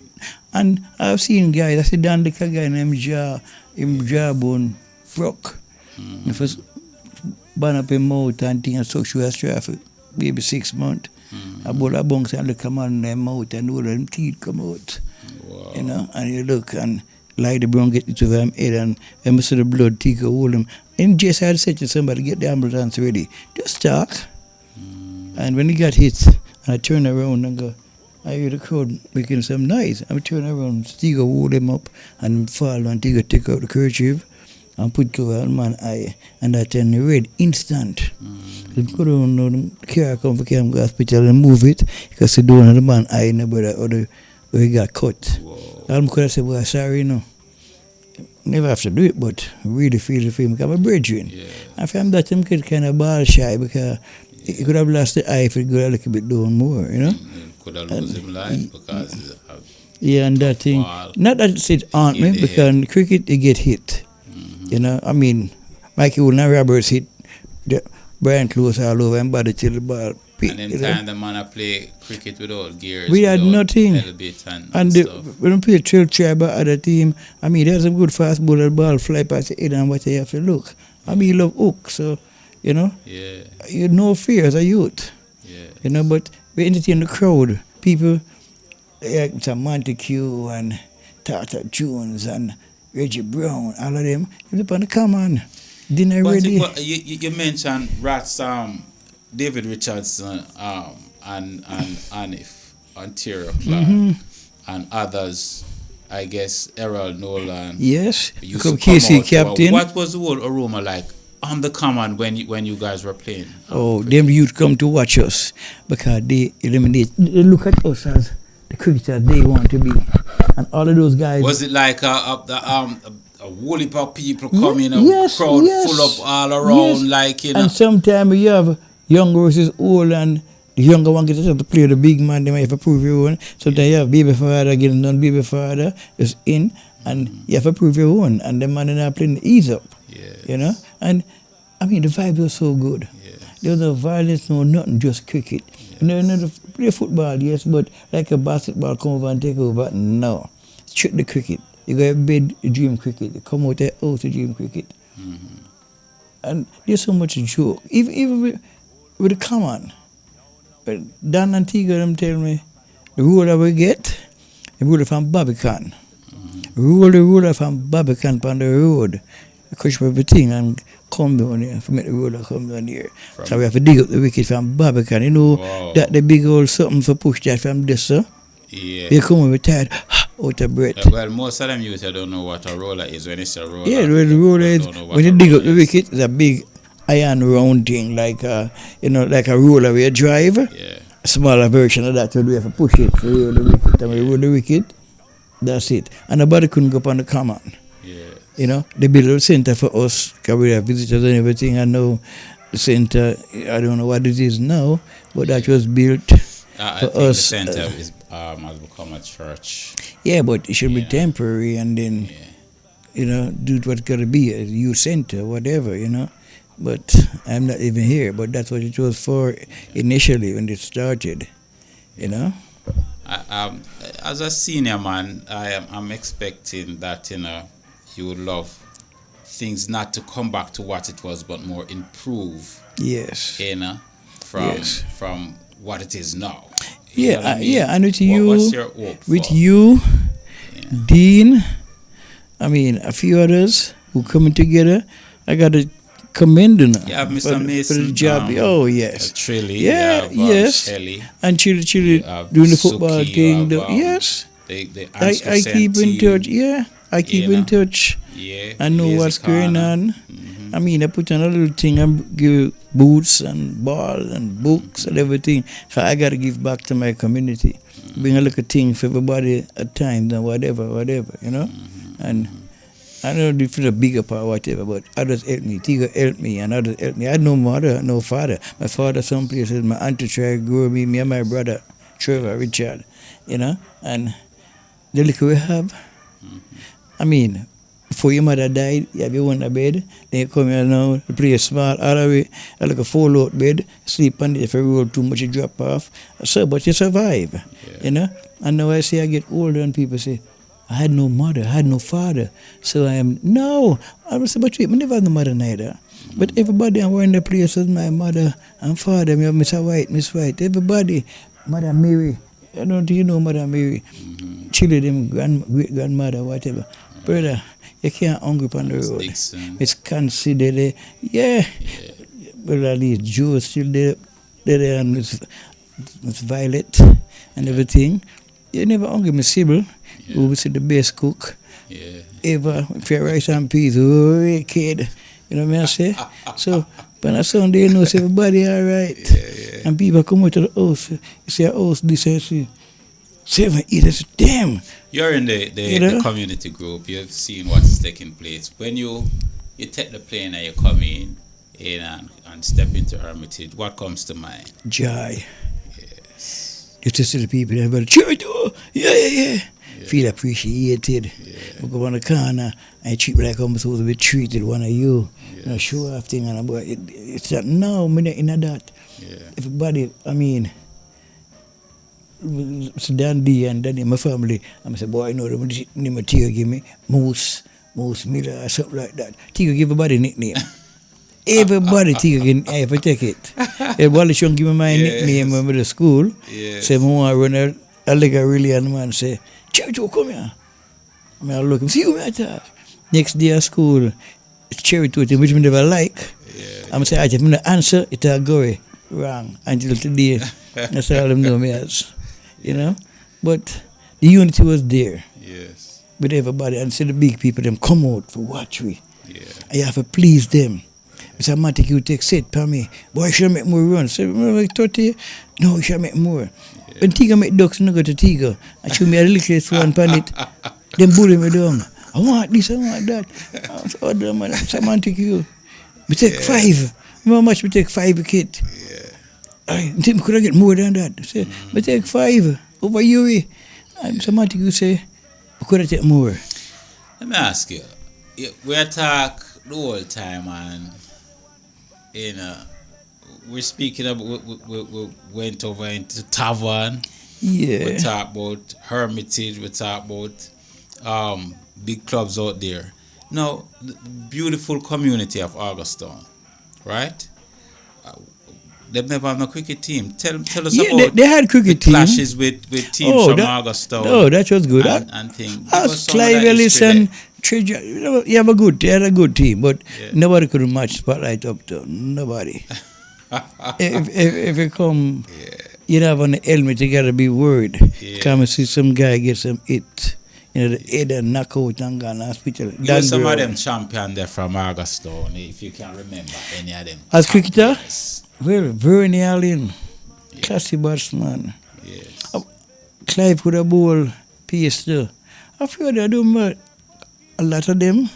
And I've seen guys, I said, Dan, the guy named jawbone broke. He was burn up his mouth and things, so she was for maybe 6 months. I bought a bunks and look come on their mouth and all them teeth come out. Wow. You know, and you look and like the brown get into them head and you see the blood take hold them. And just had said to somebody, get the ambulance ready. Just talk. And when he got hit, and I turn around and go, I hear the crowd making some noise. I turn around, Tigo hold him up and fall and Tigo take out the kerchief and put cover on man's eye, and that turn red instant. They go down, the car come for him to hospital and move it because they don't have the man's eye in the brother or where he got cut. I could have said, well, sorry, you know. Never have to do it, but really feel the film because I'm a brethren. And from that, him could kind of ball shy because he could have lost the eye if he got a little bit down more, you know. Could have lost him life because and that thing. Not that it aunt me because in cricket you get hit. You know, I mean, Mikey Wood and Roberts hit Brian Close all over and body till the ball. And then time the man play cricket without gears. We had nothing. And when we play 12 try by other team, I mean, there's a good fast ball, the ball fly past the head and what you have to look. I mean, you love hook, so, you know, you no fear as a youth. You know, but we entertain the crowd. People like Montague and Tata Jones and Reggie Brown, all of them, they up on the common. Dinner ready. But you mentioned Rats, David Richardson, and Anif, Ontario Clark, and others. I guess Errol Nolan. Yes, Used come to come KC out. captain. What was the whole aroma like on the common when you guys were playing? Oh, them youth come to watch us because they eliminate. They look at us as the cricketers they want to be, and all of those guys. Was it like a whole heap of people coming, a crowd full up all around, like, you know? And sometimes you have young versus old, and the younger one gets to play the big man, they might have to prove your own. Sometimes you have baby father, getting non baby father is in, and you have to prove your own, and the man is not playing ease up. You know? And I mean, the vibe was so good. There was no violence, no nothing, just cricket. You know, play football, yes, but like a basketball come over and take over, no. Straight the cricket. You go to bed, you dream cricket. You come out there, to dream cricket. And there's so much joke. Even with the common. But Dan and Tiga, them tell me, the ruler we get, the ruler from Barbican. Roll the ruler from Barbican on the road. Crush everything and come down here, for make the ruler come down here. So we have to dig up the wicket from Barbican. You know that the big old something for push that from this, sir? They come with tired, out of breath. Well, most of them youth don't know what a roller is when it's a roller. Yeah, well, the roller is, when you dig up the wicket, it's a big iron round thing, like like a roller where you drive. A smaller version of that, so we have to push it to roll the wicket. And when we roll the wicket, that's it. And nobody couldn't go up on the common. You know, they built a center for us, because we have visitors and everything, and now the center, I don't know what it is now, but that was built I for think us. the center has become a church. Yeah, but it should be Yeah. temporary and then, do what's got to be a youth center, whatever, But I'm not even here, but that's what it was for initially when it started, As a senior man, I'm expecting that you would love things not to come back to what it was, but more improve. Yes. From what it is now. And with What's your hope with for? you, Dean, a few others who coming together, I got to commend them Yeah, Mr. Mason. for the job. Yes. Trilly. Yes. Shelley. And Chili You have doing the football Suki, thing. you have, Yes. The I keep in touch. Yeah, I keep in touch. Yeah. I know Lazy what's going corner. on. Mhm. I put on a little thing. I give boots and ball and books and everything. So I got to give back to my community. Bring a little thing for everybody at times and whatever, And I don't know if it's a bigger part or whatever, but others help me. Tiga helped me and others helped me. I had no mother, no father. My father some places, my auntie tried to grow me and my brother, Trevor, Richard, And the little we have, before your mother died, you have your own bed, then you come here now, you play a small other way, like a fold-out bed, sleep on it, if you roll too much, you drop off. So, but you survive, And now I say I get older and people say, I had no mother, I had no father. So I say, but wait, I never had no mother neither. But everybody I'm wearing the places, my mother and father, me have Mr. White, Miss White, everybody, Mother Mary. I don't think you know Mother Mary. Chili, them great-grandmother, whatever. Brother, you can't hungry on the road. Dixon. It's considered, but at least Joe still there and Miss Violet and everything. You never hungry, Miss Sybil, who was the best cook ever. Fair rice and peas, kid. You know what I say? So, when I Sunday, everybody all right. And people come out to the house, you say, house, this, I say, 7, 8, I say, damn. You're in the community group. You've seen what is taking place. When you take the plane and you come in and step into Hermitage, what comes to mind? Joy. Yes. You just see the people, everybody, cheer it up. Yeah. Feel appreciated. We go on the corner and treat me like I'm supposed to be treated, one of you. Show off thing. But it's not now, I'm not in that. Everybody, it's Dandy and Danny, my family. I'm say, boy, I know the material give me Moose Miller or something like that. Tigo give everybody a nickname. Everybody Tigo can ever take it. Everybody should give me my nickname when I'm at school. Say, I want to run a leg really and man say, Cherry-Toe, come here. I look, see you at that. Next day at school, Cherry-Toe, which me never like. I'm say, I just want to answer, it'll go wrong until today. That's all them know me as. But the unity was there with everybody, and see the big people them come out for watch we. And you have to please them. Mr. Matic, you take set for me. Boy, you should make more runs. Say, like 30? No, you should make more. When Tiga make ducks, no go to Tiga. And show me a little one pan it. Them bully me down. I want this, I want that. I say, oh, damn, man, Mr. Matic, you. We take 5. You know how much we take 5 kit? I think we could get more than that. I say, we take 5 over you. And Mr. Matic, you say, we could take more. Let me ask you. We talk the whole time and we're speaking about we went over into Tavern. We talk about Hermitage, we talk about big clubs out there. Now, the beautiful community of Augustown, right? They've never had no cricket team. Tell us about they had cricket the clashes with teams from Augustown. Oh, that was good. And things. Clive Ellis and Treasure, you have they had a good team, but nobody could match Spotlight UpTown. Nobody. if you come, you have on the helmet, you gotta be worried. Come and see some guy get some hit. The head and knockout and gone hospital. You were some of them champion there from Augustown, if you can remember any of them. As cricketer? Well, Bernie Allen, classy batsman. Yes. Clive could have bowl pace too. I feel they do a lot of them,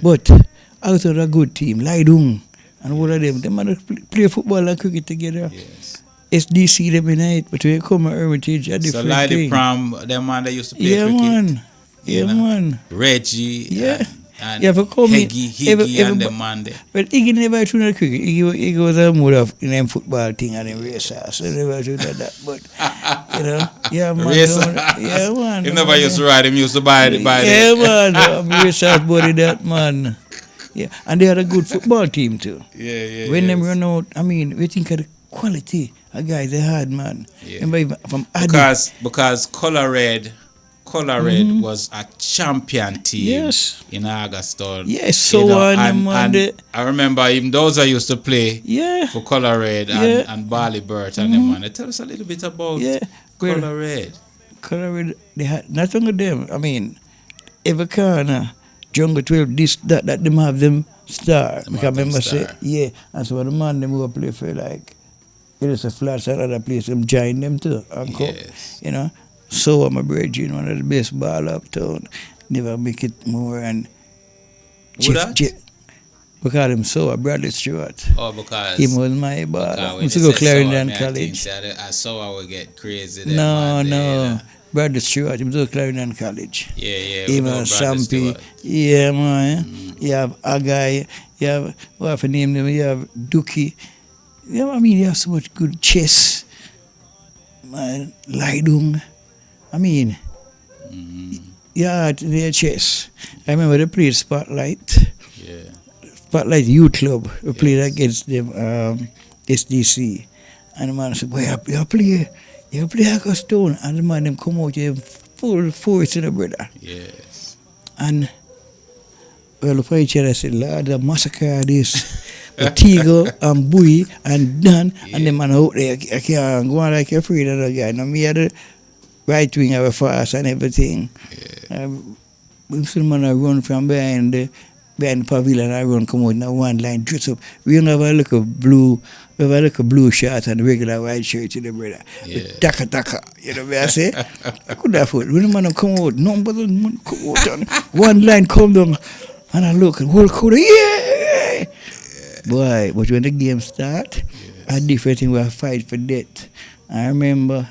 but out of a good team, Laidung, And all of them man play football and cricket together. Yes. SDC them in it, but when you come to Hermitage, a So different like the thing. prom, them man that used to play Yeah, cricket. man. you Yeah, know, man. Reggie. Yeah. And You have to come in. Higgy and them man there. But Iggy never tune the cricket. Iggy was a mood of in them football thing and them racers. So never tune that. But you know, yeah, man. Racer. Yeah, man. He never used to ride him, used to buy it. Yeah, man. Racers body that man. Yeah, and they had a good football team too. Yeah. When them run out, I mean, we think of the quality of guys they had, man. Yeah. Remember even from Adi. Because Color Red was a champion team Yes. in Auguston. Yes, so on, man. And I remember even those I used to play Yeah. for Color Red and Barley Burt and them man. Tell us a little bit about Color Red. Color Red, they had not only them. I mean, every corner, Jungle 12, this, that them have them star. Them Because I have them remember star. say, yeah. And so the man them who play for like, it is a flats and other place, them join them too. And cup, Yes. you know. So I'm a bridging, one of the best ball uptown. Never make it more and Who that? we call him so Bradley Stewart. Oh, because He was my ball. because I when used to they go say Clarendon sour, College. I think that I saw I would get crazy. Them No, man there, you no. know. Bradley Stewart, he was go Clarendon College. Yeah. He we know was Bradley Sampy. Stewart. Yeah, man. You have a guy. You have, what have I named him? You have Dookie. You know, I mean, you have so much good chess. Man, Lidung. I mean, yeah, their chess. I remember they played Spotlight. Yeah. Spotlight Youth Club. We played against them, SDC. And the man said, boy, you play Augustone. And the man them come out here full force in the brother. Yes. And we look for each other and said, Lord, the massacre this. Tigo and Bui and Dan and the man out there, I can't go on like a afraid of the guy. Now me had the right wing of a fast and everything. Yeah. Someone I run from behind the pavilion, I run come out in a one line, dress up. We don't have a little blue shirt and a regular white shirt in the brother. Yeah. Taka, you know what I say? I could afford. When the man come out, no but the man come out and one line come down and I look and whole crowd, yeah! Boy, but when the game start, a different thing we fight for death. I remember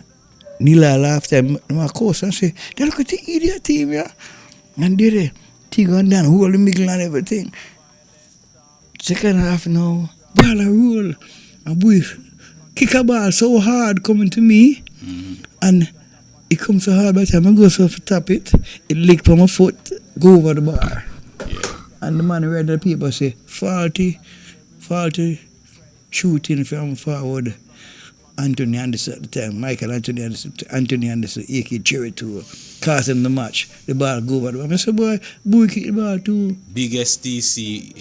Nila laughed at my coach and said, they look at the idiot team, yeah. And did it. Tigo and Dan, hold the middle and everything. Second half now, ball a roll. And boy, kick a ball so hard coming to me. And it comes so hard by the time I go so to tap it, it lick from my foot, go over the bar. Yeah. And the man read the paper say, 40 shooting from forward. Anthony Anderson at the time, Michael Anthony Anderson, AK Cherry Tour, cost him the match. The ball go over the bar. I said, boy, kick the ball too. Biggest DC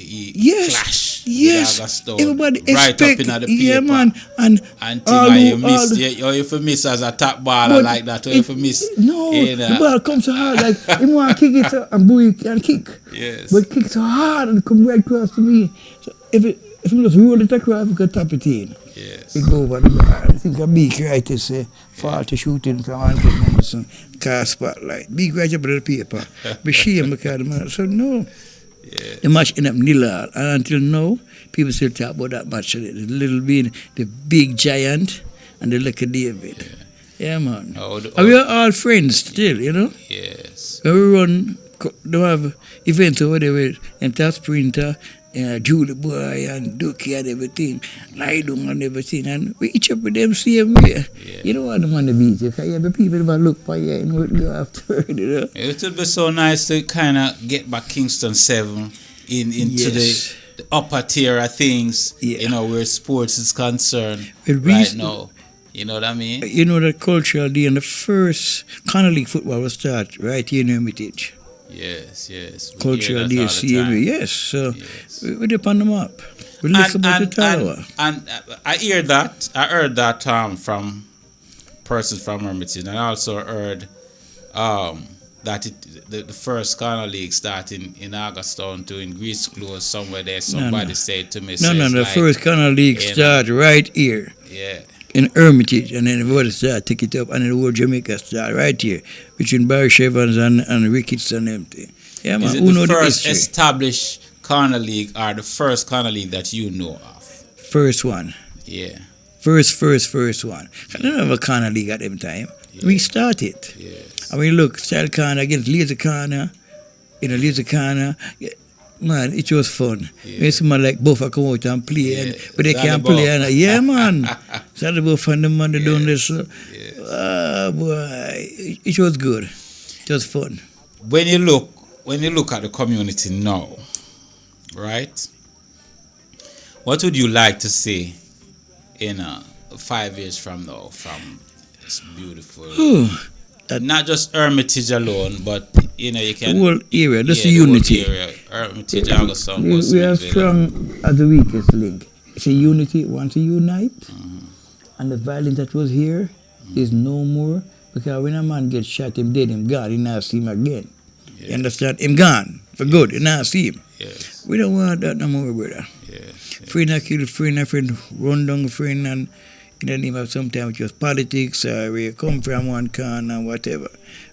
clash. Yes. With Augustone. Everybody right expect, up in the paper. yeah, man. And all you miss, or if you miss as a top baller like that, or if you miss. No, the ball comes so hard, like, you want to kick it and boy can kick. Yes. But kick so hard and come right across to me. So if you just roll it across, you can tap it in. Yes. It go over the bar. I think a big writer say, 40 shooting from Anthony Anderson, car spotlight. Big writer up on the paper. Be shame because the man said, no. Yeah. The match ended up nil all. And until now, people still talk about that match. The little being the big giant and the little David. Yeah, man. And we are all friends still, you know. Yes. When we run, they have events over there with Top Sprinter, Julie Boy and Dookie and everything, Lidung and everything, and we each up with them same way. Yeah. You don't want them on the beach, because you have the people that look for you and what go after, you know. It would be so nice to kind of get back Kingston 7 into the upper tier of things, you know, where sports is concerned right now. You know what I mean? You know, the cultural day and the first Connor League football was start right here in Hermitage. Yes. Cultural day, CMA, yes. So we're up on the map. We look about the tower. And I heard that from persons from Hermitage, and I also heard that the first Connor League starting in Augustone to in Greece close somewhere there. Somebody said to me, the first Connor League start right here. Yeah. In Hermitage, and then everybody start take it up, and then the whole Jamaica start right here between Barry Shevans and Ricketts and empty. Yeah, man. Is it the first established corner league or the first corner league that you know of? First one. Yeah. First one. I don't have a corner league at them time. Yeah. We started. Yes. I mean, look, style corner against laser corner. Laser corner. Yeah, man, it was fun. Yeah. When someone like Buffer come out and play, Yeah. but they can't play. And, yeah, man. Saturday Buffer and the man they done this. Yes. Ah, boy. It was good. It was fun. When you look at the community now, right? What would you like to see in 5 years from now from this beautiful, not just Hermitage alone, but you can the whole area, that's the unity. whole area, Hermitage, Augustus, We are strong as the weakest link. It's a unity, want to unite, and the violence that was here is no more, because when a man gets shot, him dead, him gone, you not see him again. You understand? Him gone for good, you not see him. Yes. We don't want that no more, brother. Yes. Friend I kill friend, run down a friend, and in the name of sometimes it was politics, or where you come from one corner, whatever.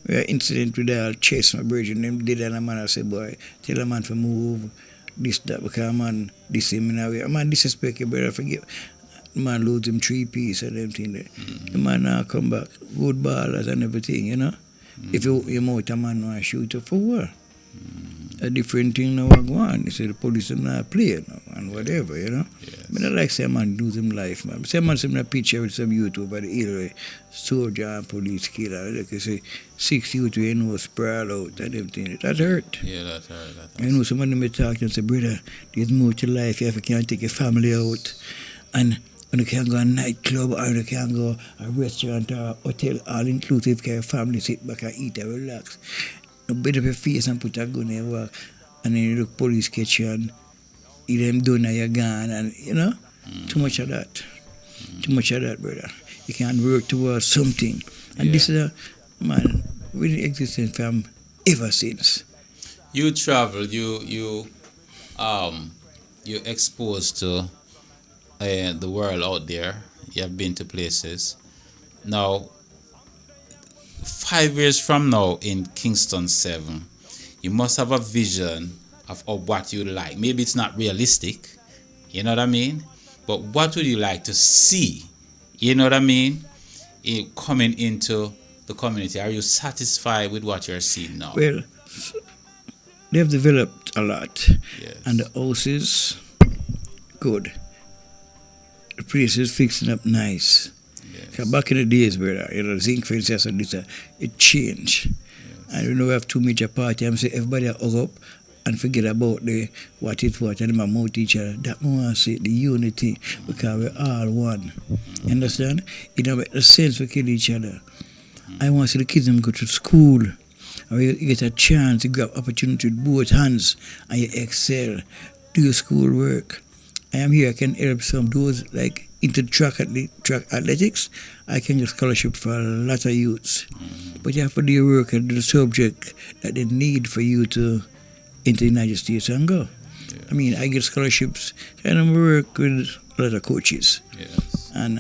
We are incident with that, chase my bridge, and them did that, and a man I say, boy, tell a man to move, this, that, because a man, this him in a way. A man disrespect you, brother, forgive. Man lose him 3 pieces and everything there. The man now come back, good ballers and everything, you know. If you out a man want to shoot you for what? A different thing now go on. They say the police are not playing and whatever, you know. Yes. But I like say a man lose him life, man. Say a man see a picture with some youth over the hill, soldier and police killer. Like you say, 6 youth we know sprawl out and everything. That hurt. Yeah, that hurt. You know, somebody may talk and say, brother, there's more to life if you can't take your family out. And when you can go a nightclub or you can go a restaurant or a hotel, all inclusive, can your family sit back and eat and relax. You beat up your face and put a gun in your work, and then you look police catch you and eat them done and you're gone, and you know, too much of that. Too much of that, brother. You can't work towards something. And this is a, man, really existing from ever since. You travel, you exposed to the world out there. You have been to places. Now, 5 years from now in Kingston 7, you must have a vision of what you like. Maybe it's not realistic, you know what I mean? But what would you like to see, you know what I mean, coming into the community? Are you satisfied with what you're seeing now? Well, they've developed a lot. Yes. And the houses, good. The place is fixing up nice. Yes. Back in the days, brother, you know, zinc fences and this, it changed. Yes. And you know, we have 2 major parties. I'm saying everybody hug up and forget about the what it was and them mouth each other. That I want to say the unity, because we're all one. You understand? It don't make no sense to kill each other. I want to see the kids them go to school. And you get a chance to grab opportunity with both hands and you excel. Do your school work. I am here, I can help some those like into track athletics. I can get scholarship for a lot of youths. But you have to do your work and do the subject that they need for you to enter the United States and go. Yeah. I mean, I get scholarships and I work with a lot of coaches. Yes. And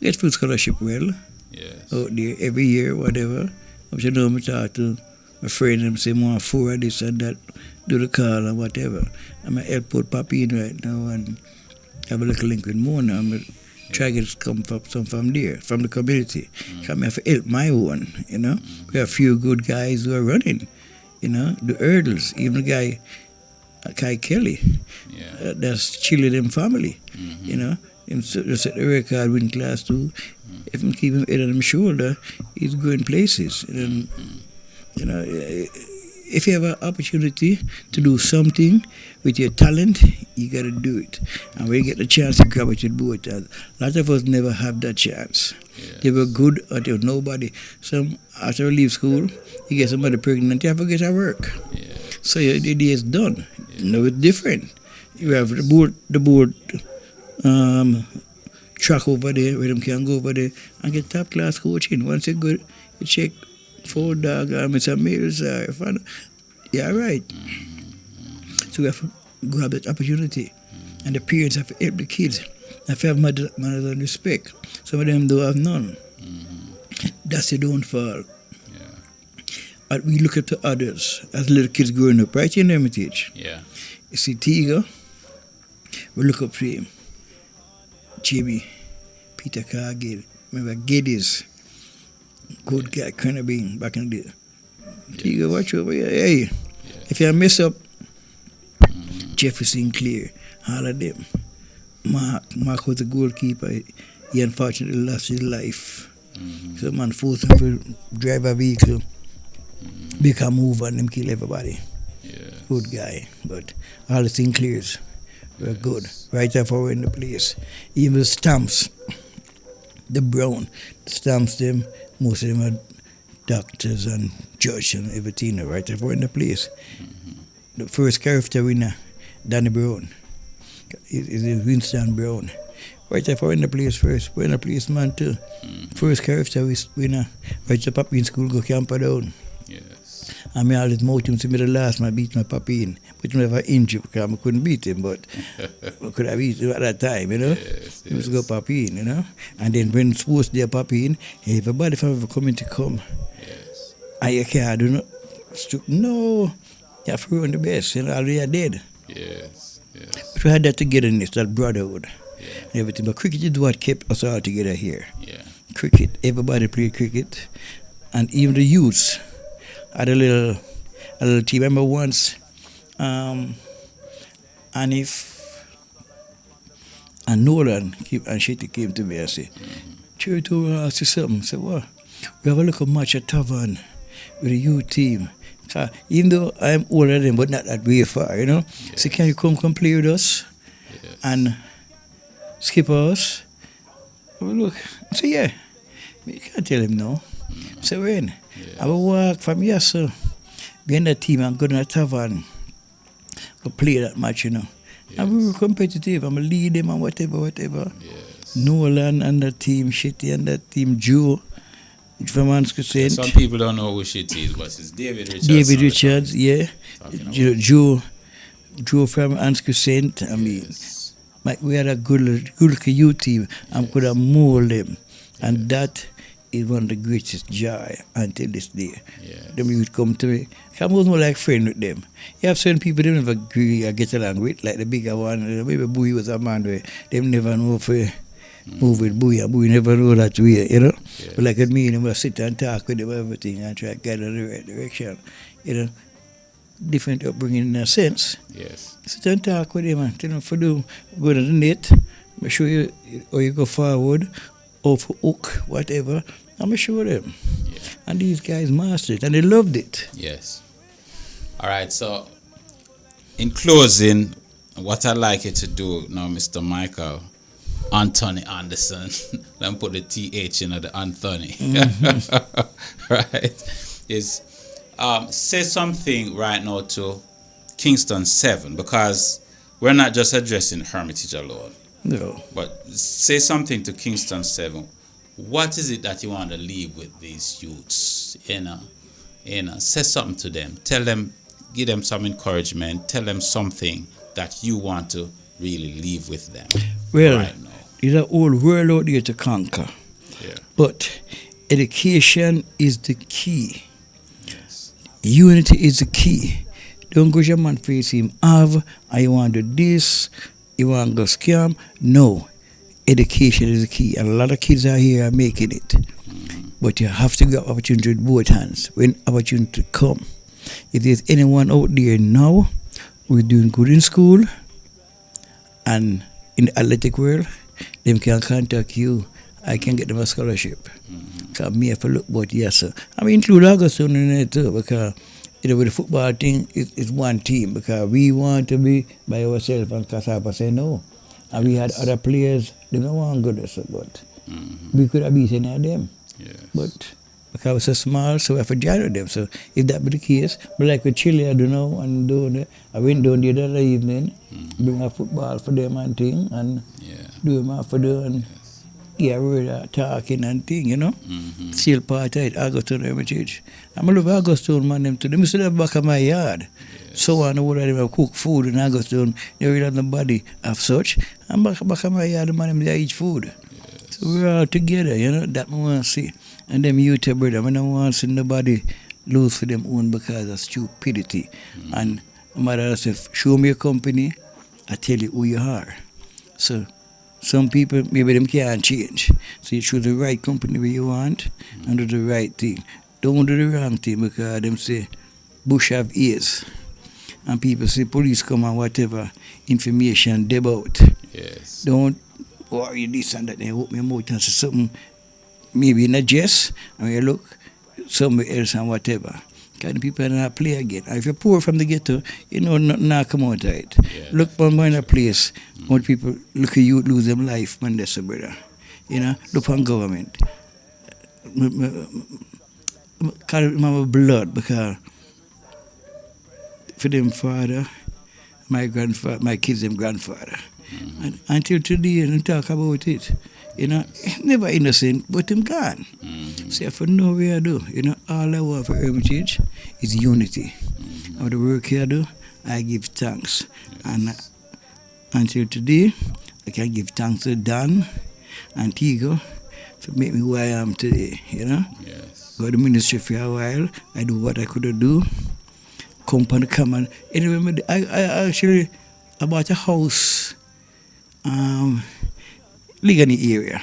get full scholarship well Yes. out there every year, whatever. I'm sure I talk to my friend and say more 4 of this and that, do the call and whatever. I'm a help Papine right now and have a little link with Mona. I'm try to get some from there, from the community. Come here to help my own, you know. We have a few good guys who are running, you know, the hurdles. Even the guy, Kai Kelly, that's chilling them family, you know. Him just set the record, win class 2. If him keep him head on his shoulder, he's going places. And, you know, if you have an opportunity to do something with your talent, you got to do it. And when you get the chance to grab it with both hands, a lot of us never have that chance. Yes. They were good until nobody. Some after you leave school, you get somebody pregnant, you have to get to work. Yes. So your day is done. Now it's different. You have the board track over there where them can go over there and get top class coaching. Once you go, you check 4 dog, Mr. Mills, yeah, right. So we have to grab that opportunity. And the parents have to help the kids. Have to have manners and respect. Some of them don't have none. That's the downfall. and we look at the others as little kids growing up right in Hermitage. Yeah. You see Tiga, we look up to him. Jimmy, Peter Cargill, remember Geddes, good guy, Carnabine back in the day. Tiga, watch over here. Hey, if you mess up, Jeffrey Sinclair, all of them. Mark was the goalkeeper. He unfortunately lost his life. So man forced him to drive a vehicle, make a move and them kill everybody. Good guy. But all the Sinclairs were good. Right after in the place. Even the Stamps, the Brown, the Stamps them, most of them are doctors and judges and everything right after in the place. The first character winner, Danny Brown. Is Winston Brown. Right after in the place first. We're in the place man too. First character winner. Right to Papine school go camper down. Yes. I mean all his motives to me the last man beat my Papine. But he never injured because I couldn't beat him, but I could have beat him at that time, you know. Yes. He was go Papine, you know. And then when sports day Papine, everybody from ever coming to come. Yes. And you can't do no. You have to run the best, you know, already dead. Yes. Yes. But we had that togetherness, that brotherhood. Yeah. And everything. But cricket is what kept us all together here. Yeah. Cricket, everybody played cricket. And even the youths had a little team. I remember once, Anif and Nolan and Shetty came to me and said, Cherry to ask you something. I said, what? We have a local match at Tavern with a youth team. Even though I'm older than them, but not that way far, you know. Yes. So can you come play with us? Yes. And skip us? I will look. I say, yeah. You can't tell him no. So when? I will walk from here, so behind the team and go to the Tavern. Go play that match, you know. Yes. And we were competitive. I'm going to lead them and whatever. Yes. Nolan and the team, Shitty and the team, Joe from Ansco Saint. Some people don't know who Shitty is, but it's David Richards. David Richards, yeah. Joe from Ansco Saint. I mean, Yes. we had a good youth team and could have molded them. And that is one of the greatest joy until this day. Yes. Them youth come to me. I was more like friend with them. You have certain people they never agree or get along with, like the bigger one. Maybe Bowie was a man where they never know if move with Bowie, and Bowie never know that way, you know. Yes. But like at me, they must sit and talk with them everything and try to guide them in the right direction. You know, different upbringing in a sense. Yes. Sit and talk with them and tell them for do go to the net, make sure you or you go forward, or for hook, whatever. I'm show them. Yeah. And these guys mastered it and they loved it. Yes. All right. So, in closing, what I'd like you to do now, Mr. Michael Anthony Anderson, let me put the TH in the Anthony, right, is say something right now to Kingston 7, because we're not just addressing Hermitage alone. No. But say something to Kingston 7. What is it that you want to leave with these youths? You know, say something to them. Tell them, give them some encouragement. Tell them something that you want to really leave with them. Well, right now. there's a whole world out there to conquer. Yeah. But education is the key. Yes. Unity is the key. Don't go to your man face him have, and you want to do this, you want to go scam. No. Education is the key. And a lot of kids out here are making it. But you have to get opportunity with both hands when opportunity come. If there's anyone out there now who's doing good in school and in the athletic world, them can contact you. I can get them a scholarship. Because me have to look about yes, sir. I mean, include Augustine in it too, because you know, with the football thing, it's one team, because we want to be by ourselves, and Kasapa say no. And we had other players, they don't want to go there, but we could have beaten any of them. Yes. But because we're so small, so we have to join them. So if that be the case, but like with Chile, I don't know, and I went down the other evening, bring a football for them and thing, and do them after them, and yeah, we're talking and thing, you know. Still part of it, Augustine Hermitage. I'm going to love Augustine, man, them to them. Still have back of my yard. So I know what I cook food in Augustine, they really have nobody of such. And back of my yard, man, they eat food. So we're all together, you know, that I want to see. And them youth, brother, I don't want to see nobody lose for them own because of stupidity. And mother said, show me your company, I tell you who you are. So some people, maybe them can't change. So you choose the right company where you want and do the right thing. Don't do the wrong thing because them say, bush have ears. And people say police come and whatever information they about. Yes. Don't worry this and that. They open your mouth and say something maybe in a jest, and you look somewhere else and whatever. Because the people not play again. And if you're poor from the ghetto, you know nothing not come out of it. Yeah. Look for a place, when people look at you lose them life, man, that's a brother. You know, look on government. Call it my blood because for them father, my grandfather, my kids them grandfather. And until today, they talk about it. You know, never innocent, but him gone. So if I know where I do, you know, all I want for Hermitage is unity. Of the work here I do, I give thanks. And until today, I can give thanks to Dan and Tigo for make me who I am today, you know. Yes. Go to the ministry for a while, I do what I could do. Company come and anyway, I actually I bought a house Ligani area.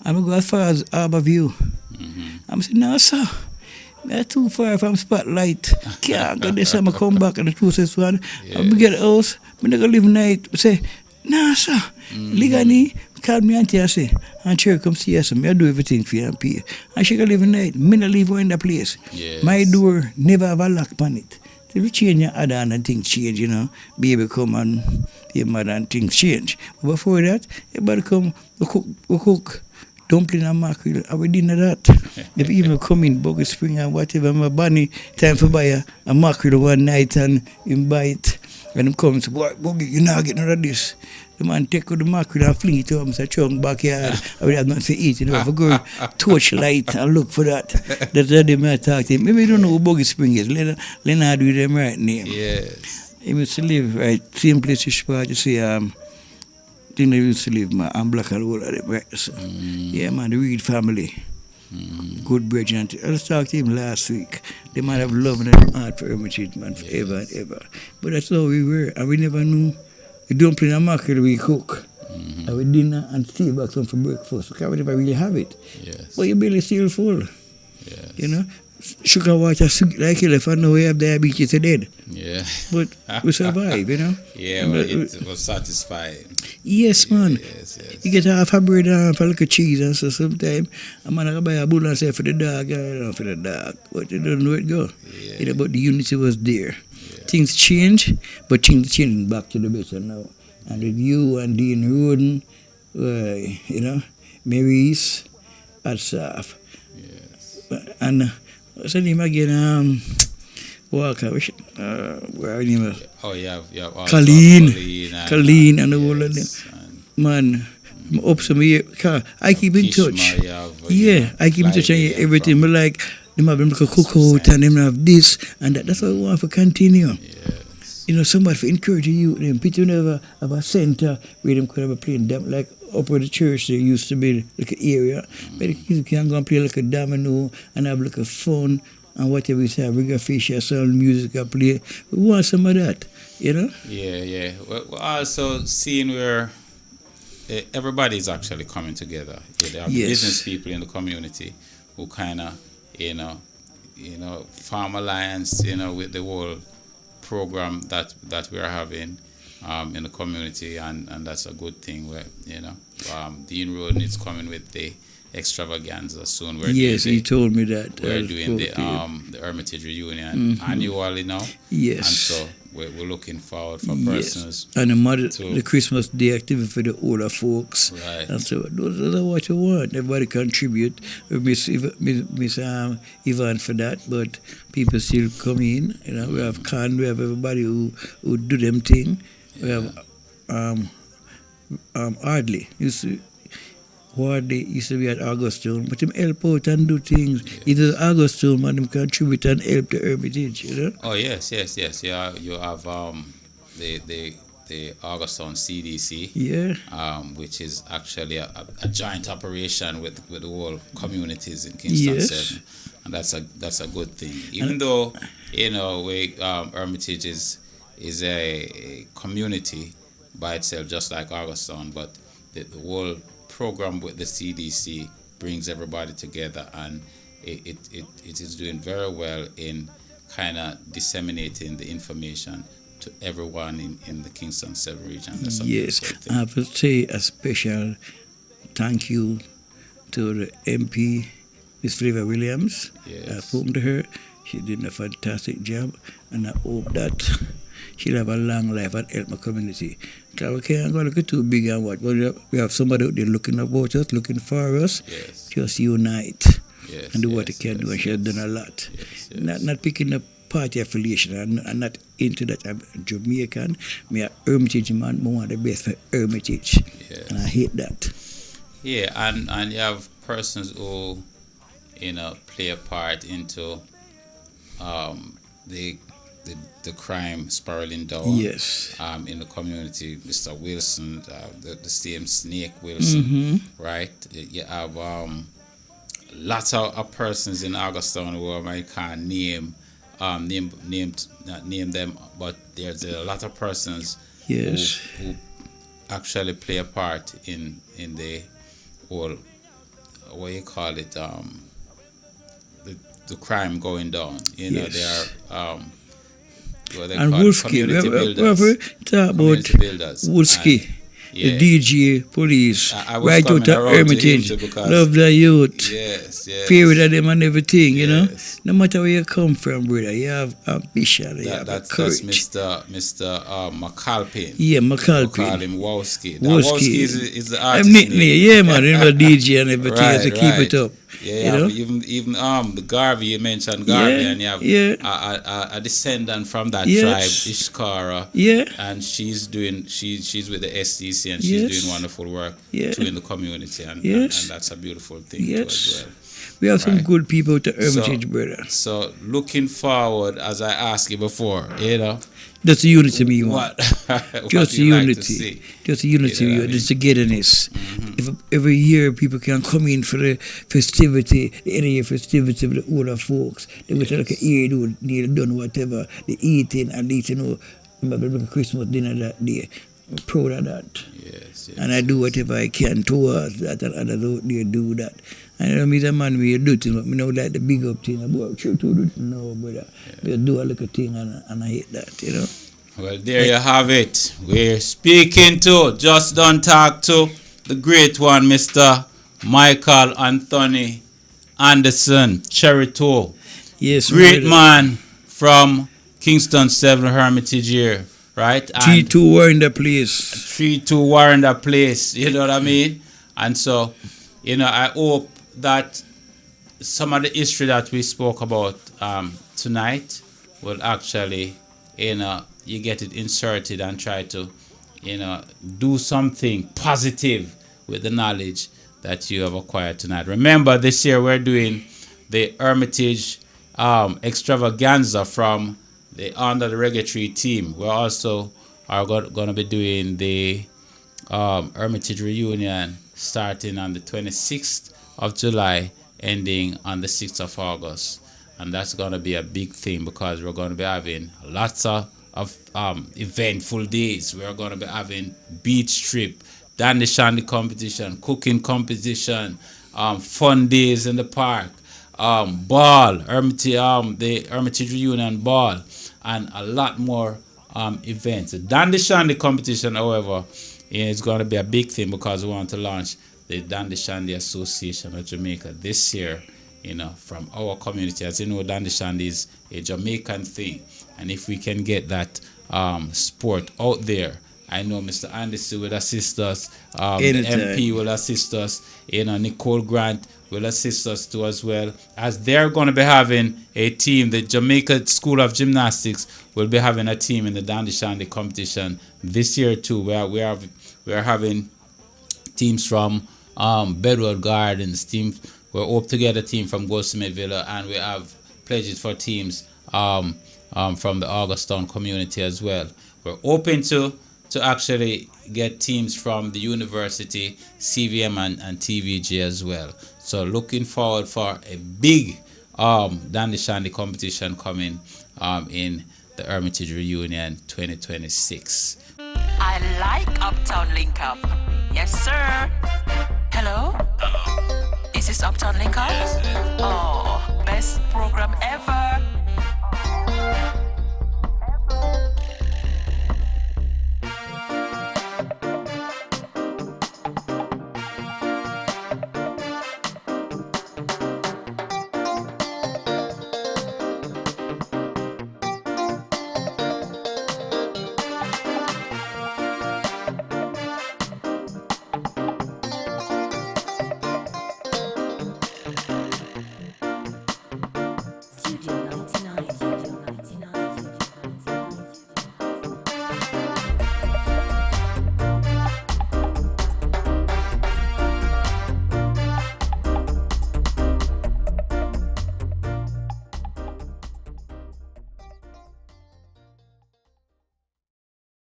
I'm go as far as Harborview. I'm saying, no sir, they're too far from Spotlight. Can't go there, so I come back and the closest one. I get a house, I'm not gonna live night. I say, no sir, Ligani, call me auntie, I say, and she come see us, I do everything for you and pay. And she can live night, me not live in the place. Yes. My door never have a lock on it. So we change your other and things change, you know. Baby come and your mother and things change. But before that, everybody come, we cook dumpling and mackerel, and we dinner that. If even come in Buggy Spring and whatever, my bunny, time for buy a mackerel one night and invite. And him come and say, boy, Buggy, you not get none of this. The man take out the mackerel and fling it to him, say, chunk backyard. I would have nothing to eat, you know. If I go torch light and look for that. That's how they might talk to him. Maybe you don't know who Buggy Spring is. Leonard with them right name. Yes. He used to live right, same place you see, thing they used to live, man, and black and all of them, right? So, yeah, man, the Reed family. Good bridge. And I was talking to him last week. They might have love and heart for Hermitage, man, forever and ever. But that's how we were, and we never knew. We dumpling and mackerel we cook. And we dinner and stay back some for breakfast. Because we never really have it. Yes. But your belly still full. Yes. You know? Sugar water sweet like elephant, now we have diabetes, you're dead. Yeah. But we survive, you know? Yeah, well, it was satisfying. Yes, man. Yes, yes. You get half a bread and half a little cheese, and so sometimes a man can buy a bull and say for the dog, for the dog. But you don't know where it go. Yeah. You know, but the unity was there. Things change, but things changing back to the better now. And with you and Dean Roden, you know, Mary's, Adsaf. Yes. And what's the name again? Walker, where are you? Oh, yeah. Colleen and all of them. Yes, Man, I'm up some year. I keep in touch. I keep in touch and everything. But like, them have them like a cookout and them have this and that. That's what we want to continue. Yes. You know, somebody for encouraging you. Them people never have a center where them could have a playing them like up where the church there used to be like an area. But the kids can go and play like a domino and have like a fun and whatever we say, bring a fish or some music and play. We want some of that, you know? Yeah. We're also seeing where everybody's actually coming together. There are business people in the community who kind of, you know, farm alliance, you know, with the whole program that we are having in the community, and that's a good thing. Where you know, Dean Roden is coming with the extravaganza soon. He told me that. We're doing the Hermitage reunion annually now. Yes. And so we're looking forward for persons. And the Christmas Day activity for the older folks. Right. And so those are what you want. Everybody contribute. We miss Ivan for that, but people still come in. You know, we have Khan, we have everybody who do them thing. We have Hardly. Hardly used to be at Augustown, but him help out and do things. It is Augustown, man, him contribute and help the Hermitage, you know? Oh yes. Yeah, you have the the Augusttown CDC, Yeah. which is actually a joint operation with the whole communities in Kingston Yes. 7, and that's a good thing. Even though Hermitage is a community by itself, just like Augusttown, but the whole program with the CDC brings everybody together, and it is doing very well in kind of disseminating the information to everyone in the Kingston 7 region. That's a Yes. beautiful thing. I have to say a special thank you to the MP, Miss Flavor Williams. Yes. I spoke to her. She did a fantastic job, and I hope that she'll have a long life and help my community. Because we can't go look too big and what. But we have somebody out there looking about us, looking for us. Yes. Just unite Yes. and do what they yes, can do. And she has done a lot. Yes, yes. Not picking up party affiliation. I'm not into that. I'm Jamaican. Me a Hermitage man. I want the best for Hermitage. Yes. And I hate that. Yeah, and you have persons who, play a part into the crime spiraling down. Yes. In the community, Mr. Wilson, the same Snake Wilson, right? You have lots of persons in Augusttown who I can't name them, but there's a lot of persons Yes. who actually play a part in the whole, what you call it, the crime going down. Yes. They are what they And call it, Wolski, community we builders. talk about Community builders. Wolski, Yeah. the DJ, police, I was right coming out of around to him Hermitage, too, because- love the youth, Yes, yes. favorite of them and everything, you know. Yes. No matter where you come from, brother, you have ambition, you have That's courage. Mr. McAlpin. Yeah, We call McAlpin. him Wowski. Wowski. Wowski is the I'm artist nickname, name. yeah, man. Remember DJ and everything, Right, so keep it right. up. Yeah, you know? even the Garvey, you mentioned Garvey, Yeah, and you have yeah. a descendant from that Yes. tribe, Ishkara, Yeah, and she's with the SDC, and she's Yes. doing wonderful work Yeah. too in the community, and Yes. that's a beautiful thing too Yes. as well. we have some Right. good people to Hermitage, brother. So looking forward, as I asked you before, That's the unity me want. what Just you like to unity. see. Just unity, You know what I mean? just togetherness. If every year people can come in for the festivity, the end of year festivity with the older folks, they will like a year do nearly done whatever, the eating and eating, remember Christmas dinner that day. I'm proud of that. Yes, yes. And I do whatever I can towards that, and others out there do that. And I mean, the man we do things, but me know like the big up thing. About sure to do it, no, brother. We do a little thing, and I hate that, you know. Well, there you have it. We're speaking to, just don't talk to, the great one, Mr. Michael Anthony Anderson, Cherito. Yes, Great brother. man from Kingston 7 Hermitage here, right? And T2 were in the place. 3-2 war in that place, you know what I mean? And so, I hope that some of the history that we spoke about tonight will actually, you get it inserted and try to, do something positive with the knowledge that you have acquired tonight. Remember, this year we're doing the Hermitage extravaganza from under the Reggae Tree team. We also are going to be doing the Hermitage reunion starting on the 26th of July, ending on the 6th of August. And that's going to be a big thing because we're going to be having lots of eventful days. We're going to be having beach trip, dandy shandy competition, cooking competition, fun days in the park, ball, the Hermitage reunion ball, and a lot more events. The dandy shandy competition, however, is going to be a big thing because we want to launch the Dandy Shandy Association of Jamaica this year, from our community. As you know, Dandy Shandy is a Jamaican thing, and if we can get that sport out there, I know Mr. Anderson will assist us, the MP will assist us, Nicole Grant will assist us too as well, as they're going to be having a team. The Jamaica School of Gymnastics will be having a team in the Dandy Shandy competition this year too. We are having teams from Bedwell Gardens, we're up together team from Goldsmith Villa, and we have pledges for teams from the Augusttown community as well. We're open to to actually get teams from the university, CVM and TVG as well. So looking forward for a big Dandy Shandy competition coming in the Hermitage Reunion 2026. I like UpTown LinkUp. Yes, sir. Hello? Is this UpTown LinkUp? Yes, it is. Oh, best program ever.